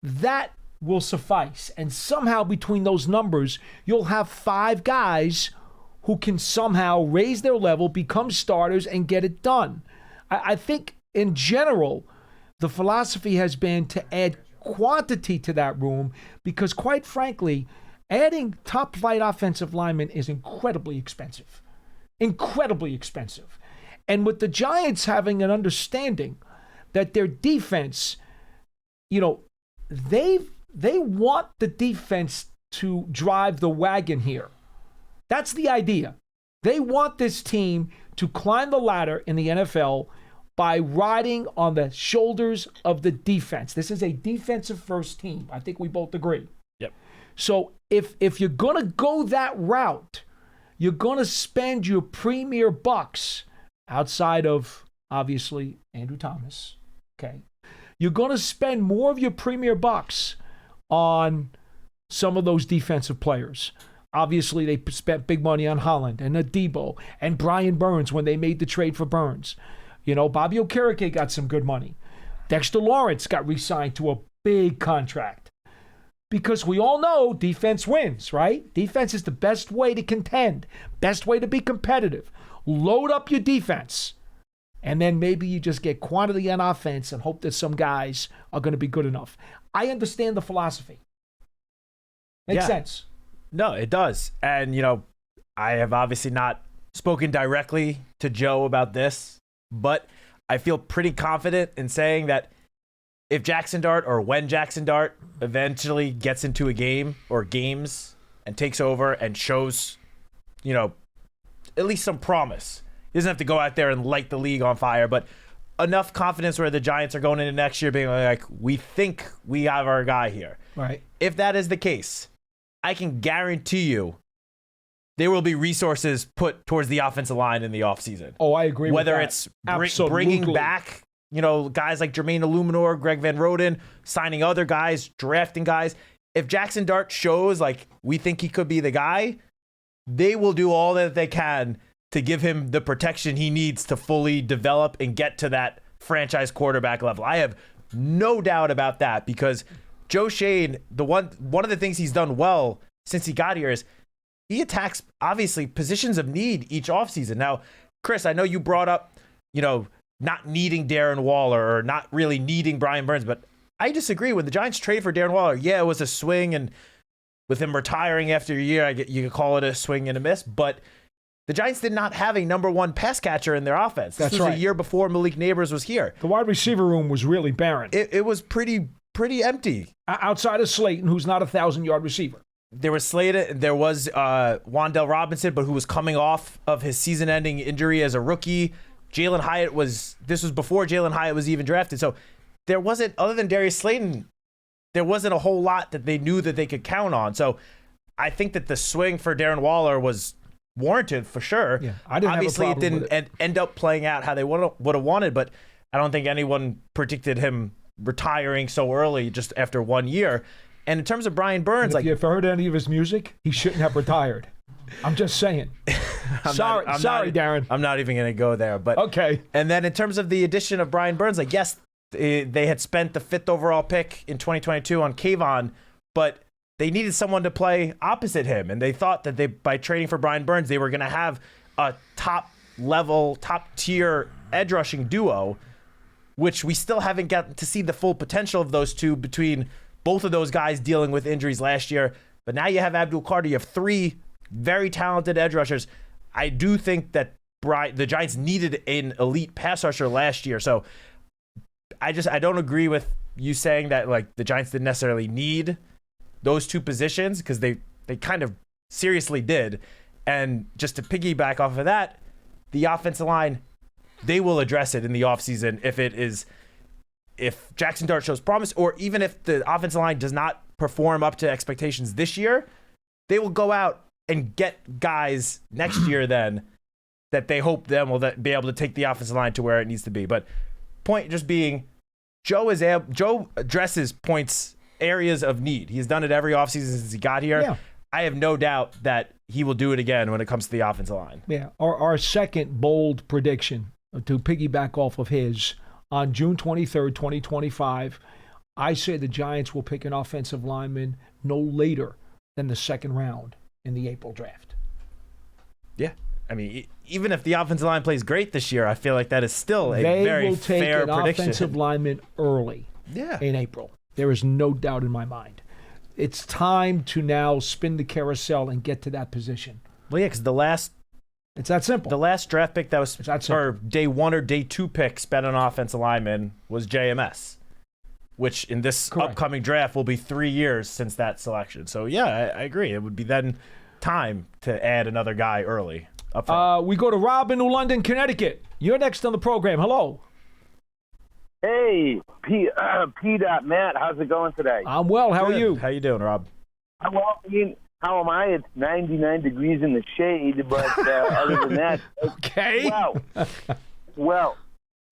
that will suffice. And somehow between those numbers, you'll have 5 guys who can somehow raise their level, become starters, and get it done. I think in general, the philosophy has been to add quantity to that room because, quite frankly, adding top-flight offensive linemen is incredibly expensive. Incredibly expensive. And with the Giants having an understanding that their defense, they want the defense to drive the wagon here. That's the idea. They want this team to climb the ladder in the NFL by riding on the shoulders of the defense. This is a defensive-first team. I think we both agree. Yep. So if you're going to go that route, you're going to spend your premier bucks outside of, obviously, Andrew Thomas. Okay. You're going to spend more of your premier bucks on some of those defensive players. Obviously, they spent big money on Holland and Adebo and Brian Burns when they made the trade for Burns. Bobby Okereke got some good money. Dexter Lawrence got re-signed to a big contract. Because we all know defense wins, right? Defense is the best way to contend, best way to be competitive. Load up your defense. And then maybe you just get quantity on offense and hope that some guys are going to be good enough. I understand the philosophy. Makes sense. No, it does. And, I have obviously not spoken directly to Joe about this, but I feel pretty confident in saying that if Jackson Dart, or when Jackson Dart eventually gets into a game or games and takes over and shows, at least some promise. He doesn't have to go out there and light the league on fire, but enough confidence where the Giants are going into next year being like, we think we have our guy here. Right. If that is the case, I can guarantee you there will be resources put towards the offensive line in the offseason. Oh, I agree Whether with that. it's bringing back, guys like Jermaine Illuminor, Greg Van Roden, signing other guys, drafting guys. If Jackson Dart shows like we think he could be the guy, they will do all that they can to give him the protection he needs to fully develop and get to that franchise quarterback level. I have no doubt about that because Joe Schoen, one of the things he's done well since he got here is he attacks, obviously, positions of need each offseason. Now, Chris, I know you brought up, not needing Darren Waller or not really needing Brian Burns, but I disagree. When the Giants traded for Darren Waller, yeah, it was a swing, and with him retiring after a year, you could call it a swing and a miss, but the Giants did not have a number one pass catcher in their offense. This was a year before Malik Neighbors was here. The wide receiver room was really barren. It was pretty empty. Outside of Slayton, who's not a 1,000-yard receiver. There was Slayton. There was Wan'Dale Robinson, but who was coming off of his season-ending injury as a rookie. Jalen Hyatt this was before Jalen Hyatt was even drafted. So there wasn't, other than Darius Slayton, there wasn't a whole lot that they knew that they could count on. So I think that the swing for Darren Waller was warranted for sure. Yeah, I didn't Obviously, have a problem it didn't end up playing out how they would have wanted, but I don't think anyone predicted him retiring so early just after 1 year. And in terms of Brian Burns, if you've heard any of his music, he shouldn't have retired. I'm just saying. Sorry, Darren. I'm not even going to go there. But okay. And then in terms of the addition of Brian Burns, yes, they had spent the 5th overall pick in 2022 on Kayvon, but they needed someone to play opposite him. And they thought that by trading for Brian Burns, they were going to have a top-tier edge rushing duo, which we still haven't gotten to see the full potential of those two between both of those guys dealing with injuries last year. But now you have Abdul Carter. You have 3 very talented edge rushers. I do think that the Giants needed an elite pass rusher last year. So I don't agree with you saying that the Giants didn't necessarily need those 2 positions because they kind of seriously did. And just to piggyback off of that, the offensive line, they will address it in the offseason if Jackson Dart shows promise, or even if the offensive line does not perform up to expectations this year, they will go out and get guys next year then that they hope then will be able to take the offensive line to where it needs to be. But point just being, Joe addresses areas of need. He's done it every offseason since he got here. Yeah. I have no doubt that he will do it again when it comes to the offensive line. Yeah. Our second bold prediction, to piggyback off of his, on June 23rd, 2025, I say the Giants will pick an offensive lineman no later than the 2nd round in the April draft. Yeah. I mean, even if the offensive line plays great this year, I feel like that is still a very fair prediction. They will take an offensive lineman early in April. There is no doubt in my mind. It's time to now spin the carousel and get to that position. Well, yeah, because it's that simple. The last draft pick that was or day 1 or day 2 pick spent on offensive lineman was JMS, which in this upcoming draft will be 3 years since that selection. So yeah, I agree. It would be then time to add another guy early. We go to Rob in New London, Connecticut. You're next on the program. Hello. Hey, Matt, how's it going today? I'm well. How are you? How you doing, Rob? Well, how am I? It's 99 degrees in the shade, but other than that, okay. Well,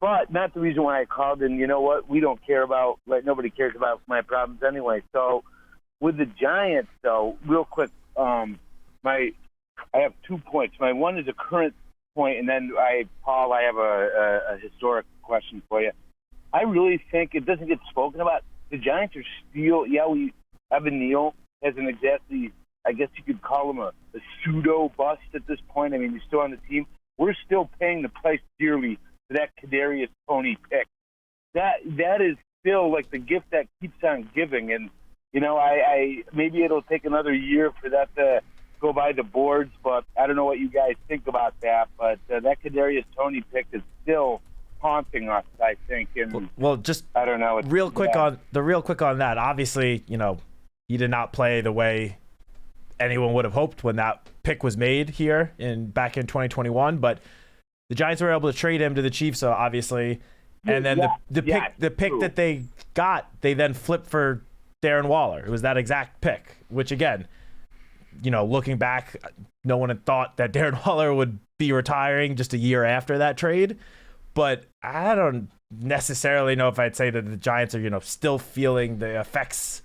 but not the reason why I called. And you know what? We don't care about, nobody cares about my problems anyway. So with the Giants, though, real quick, I have 2 points. My one is a current point, and then Paul, I have a historic question for you. I really think it doesn't get spoken about. The Giants are still, Evan Neal hasn't exactly, I guess you could call him a pseudo bust at this point. I mean, he's still on the team. We're still paying the price dearly for that Kadarius Toney pick. That is still like the gift that keeps on giving. And I maybe it'll take another year for that to go by the boards, but I don't know what you guys think about that. But that Kadarius Toney pick is still haunting us, I think. And well, just I don't know. Real quick on that. Obviously, he did not play the way anyone would have hoped when that pick was made here back in 2021. But the Giants were able to trade him to the Chiefs, so obviously. And then the pick that they got, they then flipped for Darren Waller. It was that exact pick, which again, looking back, no one had thought that Darren Waller would be retiring just a year after that trade. But I don't necessarily know if I'd say that the Giants are, still feeling the effects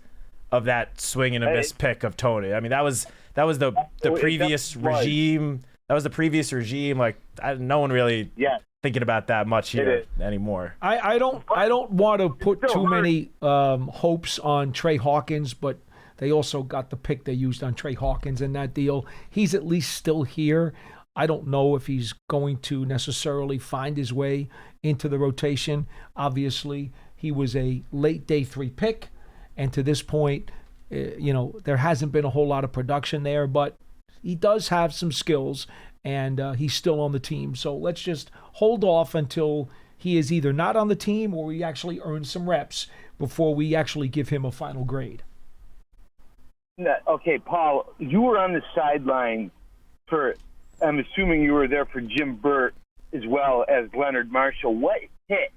of that swing and a miss pick of Tony. I mean, that was the previous regime. That was the previous regime. Like, no one really thinking about that much here anymore. I don't want to put too many hopes on Trey Hawkins, but they also got the pick they used on Trey Hawkins in that deal. He's at least still here. I don't know if he's going to necessarily find his way into the rotation. Obviously, he was a late day 3 pick, and to this point, there hasn't been a whole lot of production there, but he does have some skills, and he's still on the team. So let's just hold off until he is either not on the team or he actually earns some reps before we actually give him a final grade. Okay, Paul, you were on the sideline for, I'm assuming you were there for Jim Burt as well as Leonard Marshall. What hit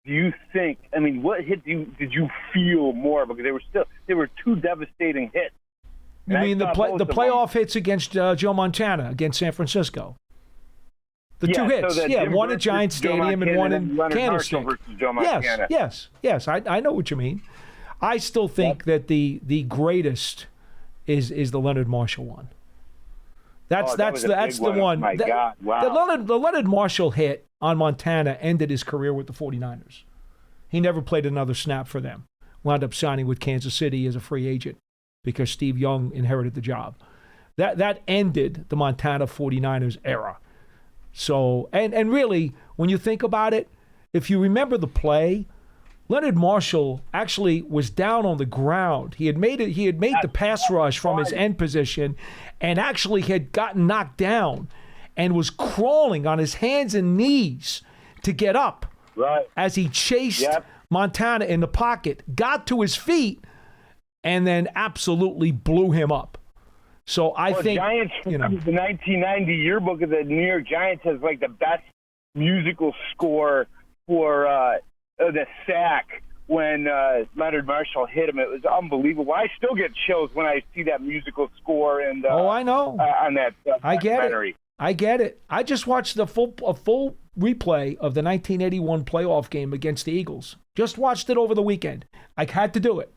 do you think, what hit did you feel more? Because they were 2 devastating hits. You mean the playoff hits against Joe Montana against San Francisco? The 2 hits, so one at Giant Stadium and one in Candlestick. Yes, I know what you mean. I still think that the greatest is the Leonard Marshall one. That's the one. My God, wow. The Leonard Marshall hit on Montana ended his career with the 49ers. He never played another snap for them. Wound up signing with Kansas City as a free agent because Steve Young inherited the job. That ended the Montana 49ers era. So, and really, when you think about it, if you remember the play, Leonard Marshall actually was down on the ground. He had made the pass rush from his end position and actually had gotten knocked down and was crawling on his hands and knees to get up as he chased Montana in the pocket, got to his feet, and then absolutely blew him up. So I think Giants, the 1990 yearbook of the New York Giants has like the best musical score for the sack when Leonard Marshall hit him. It was unbelievable. I still get chills when I see that musical score. And I know on that. I get it. I just watched a full replay of the 1981 playoff game against the Eagles. Just watched it over the weekend. I had to do it.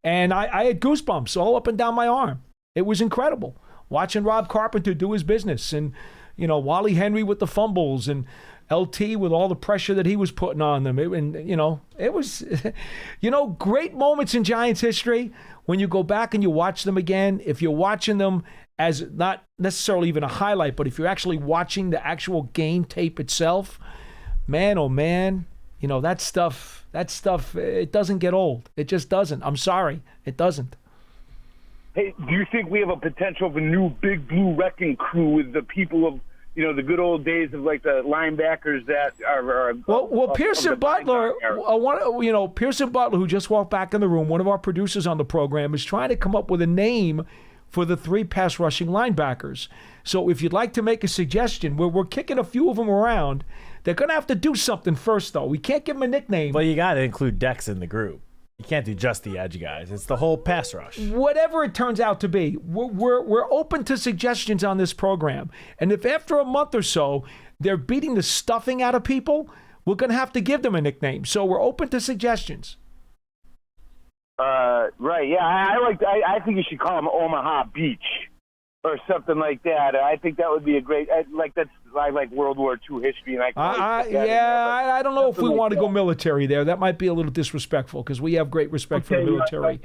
And I had goosebumps all up and down my arm. It was incredible. Watching Rob Carpenter do his business and, Wally Henry with the fumbles and LT with all the pressure that he was putting on them. It was, great moments in Giants history. When you go back and you watch them again, if you're watching them as not necessarily even a highlight, but if you're actually watching the actual game tape itself, man, oh man, that stuff, it doesn't get old. It just doesn't. I'm sorry. It doesn't. Hey, do you think we have a potential of a new Big Blue wrecking crew with the people of, the good old days of like the linebackers that are well, Pearson Butler, Pearson Butler, who just walked back in the room, one of our producers on the program, is trying to come up with a name for the 3 pass rushing linebackers. So if you'd like to make a suggestion, we're kicking a few of them around. They're going to have to do something first, though. We can't give them a nickname. Well, you got to include Dex in the group. You can't do just the edge guys. It's the whole pass rush. Whatever it turns out to be, we're open to suggestions on this program. And if after a month or so they're beating the stuffing out of people, we're going to have to give them a nickname. So we're open to suggestions. Right, yeah. I think you should call them Omaha Beach or something like that. I think that would be a great. I like World War II history, and I don't know if we want to go military there. That might be a little disrespectful because we have great respect for the military.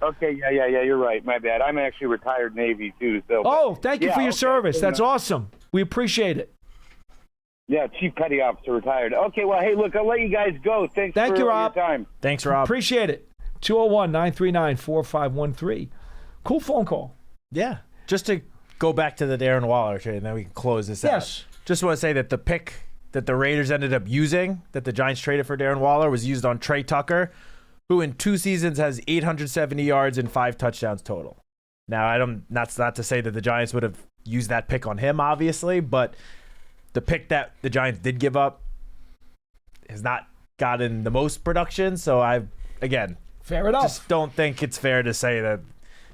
Okay, yeah. You're right. My bad. I'm actually retired Navy too. So. Thank you for your service. That's awesome. We appreciate it. Yeah, Chief Petty Officer retired. Okay, well, hey, look, I'll let you guys go. Thank you, Rob. Your time. Thanks, Rob. Appreciate it. 201-939-4513. Cool phone call. Yeah. Just to go back to the Darren Waller trade, and then we can close this out. Yes. Just want to say that the pick that the Raiders ended up using, that the Giants traded for Darren Waller, was used on Trey Tucker, who in 2 seasons has 870 yards and 5 touchdowns total. Now, that's not to say that the Giants would have used that pick on him, obviously, but the pick that the Giants did give up has not gotten the most production. So fair enough. Just don't think it's fair to say that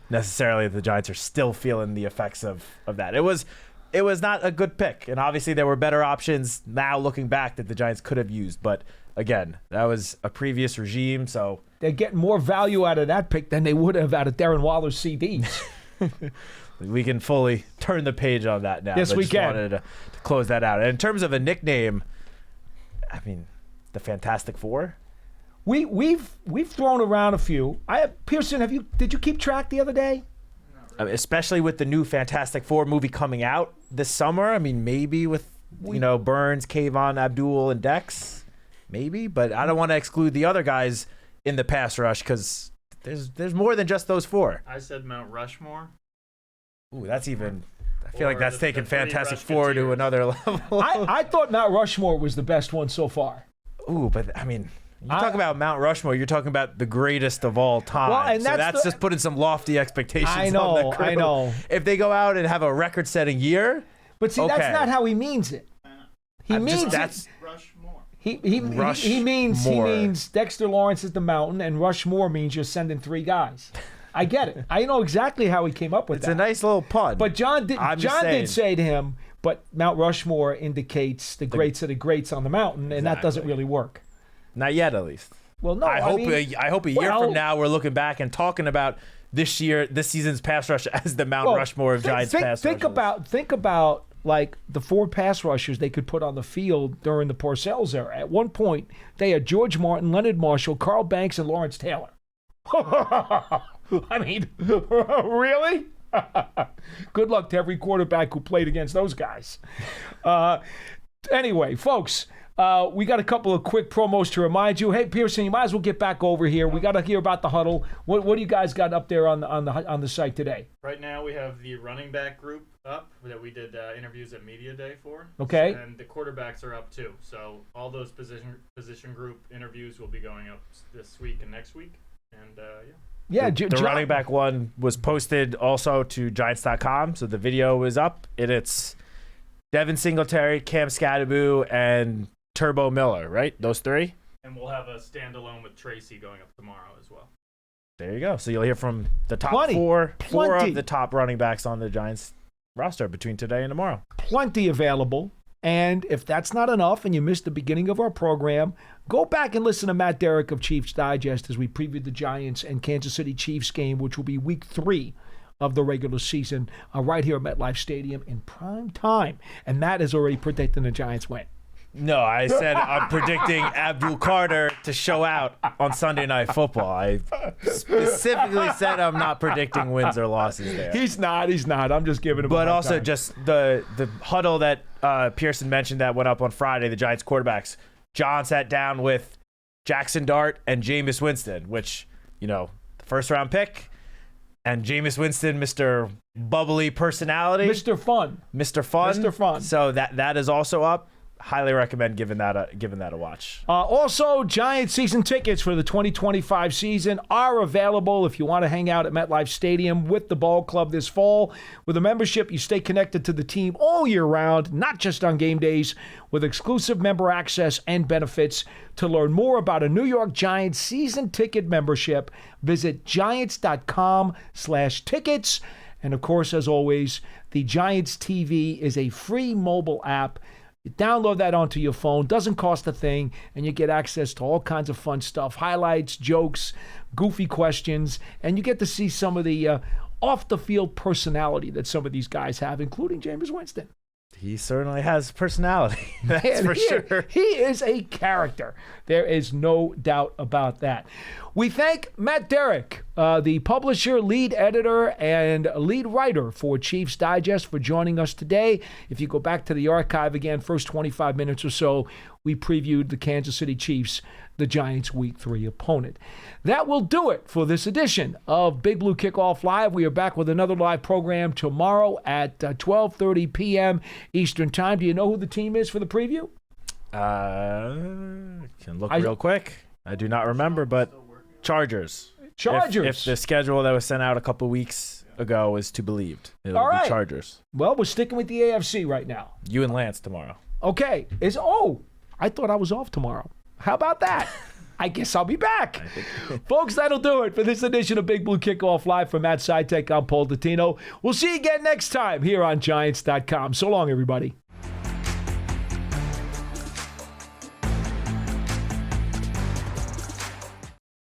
necessarily the Giants are still feeling the effects of that. It was not a good pick, and obviously there were better options now looking back that the Giants could have used. But again, that was a previous regime, so they're getting more value out of that pick than they would have out of Darren Waller's CDs. we can fully turn the page on that now. Yes, but we just can. wanted to close that out. And in terms of a nickname, I mean, the Fantastic Four. We've thrown around a few. Pearson, did you keep track the other day? Especially with the new Fantastic Four movie coming out this summer. I mean, maybe with Burns, Kayvon, Abdul, and Dex, maybe. But I don't want to exclude the other guys in the pass rush because there's more than just those four. I said Mount Rushmore. Ooh, that's even. I feel like that's taking the Three Fantastic Four to another level. I thought Mount Rushmore was the best one so far. Ooh, but I mean. You talk about Mount Rushmore, you're talking about the greatest of all time. Well, and so that's just putting some lofty expectations on the crew. I know. If they go out and have a record-setting year, but see, okay. that's not how he means it. He means that's Rushmore. He means Dexter Lawrence is the mountain, and Rushmore means you're sending three guys. I get it. I know exactly how he came up with it's that. a nice little pun. But John did say to him, but Mount Rushmore indicates the greats of the greats on the mountain, and that doesn't really work. Not yet, at least. Well, no. I hope a year from now we're looking back and talking about this season's pass rush as the Mount Rushmore of Giants pass rushers. Think about like the four pass rushers they could put on the field during the Parcells era. At one point, they had George Martin, Leonard Marshall, Carl Banks, and Lawrence Taylor. I mean, really? Good luck to every quarterback who played against those guys. Anyway, folks. We got a couple of quick promos to remind you. Hey, Pearson, you might as well get back over here. We got to hear about the huddle. What do you guys got up there on the site today? Right now, we have the running back group up that we did interviews at Media Day for. Okay. And the quarterbacks are up too. So all those position group interviews will be going up this week and next week. And yeah. The running back one was posted also to Giants.com, so the video is up. It's Devin Singletary, Cam Scadaboo, and Turbo Miller, right? Those three? And we'll have a standalone with Tracy going up tomorrow as well. There you go. So you'll hear from the top four of the top running backs on the Giants roster between today and tomorrow. Plenty available. And if that's not enough and you missed the beginning of our program, go back and listen to Matt Derrick of Chiefs Digest as we previewed the Giants and Kansas City Chiefs game, which will be week 3 of the regular season right here at MetLife Stadium in prime time. And Matt is already predicting the Giants win. No, I said I'm predicting Abdul Carter to show out on Sunday Night Football. I specifically said I'm not predicting wins or losses there. He's not. I'm just giving him a But hard also time. just the huddle that Pearson mentioned that went up on Friday, the Giants quarterbacks. John sat down with Jackson Dart and Jameis Winston, which, the first-round pick. And Jameis Winston, Mr. Bubbly personality. Mr. Fun. Mr. Fun. Mr. Fun. So that is also up. Highly recommend giving that a watch. Also, Giants season tickets for the 2025 season are available if you want to hang out at MetLife Stadium with the ball club this fall. With a membership, you stay connected to the team all year round, not just on game days, with exclusive member access and benefits. To learn more about a New York Giants season ticket membership, visit giants.com/tickets. And of course, as always, the Giants TV is a free mobile app. You download that onto your phone, doesn't cost a thing, and you get access to all kinds of fun stuff, highlights, jokes, goofy questions, and you get to see some of the off-the-field personality that some of these guys have, including Jameis Winston. He certainly has personality. That's for sure. He is a character. There is no doubt about that. We thank Matt Derrick, the publisher, lead editor, and lead writer for Chiefs Digest, for joining us today. If you go back to the archive again, first 25 minutes or so, we previewed the Kansas City Chiefs, the Giants' Week 3 opponent. That will do it for this edition of Big Blue Kickoff Live. We are back with another live program tomorrow at 12:30 p.m. Eastern Time. Do you know who the team is for the preview? Can look real quick. I do not remember, but Chargers. Chargers. If the schedule that was sent out a couple weeks ago is to believed. It'll All right. be Chargers. Well, we're sticking with the AFC right now. You and Lance tomorrow. Okay. I thought I was off tomorrow. How about that? I guess I'll be back. Folks, that'll do it for this edition of Big Blue Kickoff Live. For Matt Citak, I'm Paul Dottino. We'll see you again next time here on Giants.com. So long, everybody.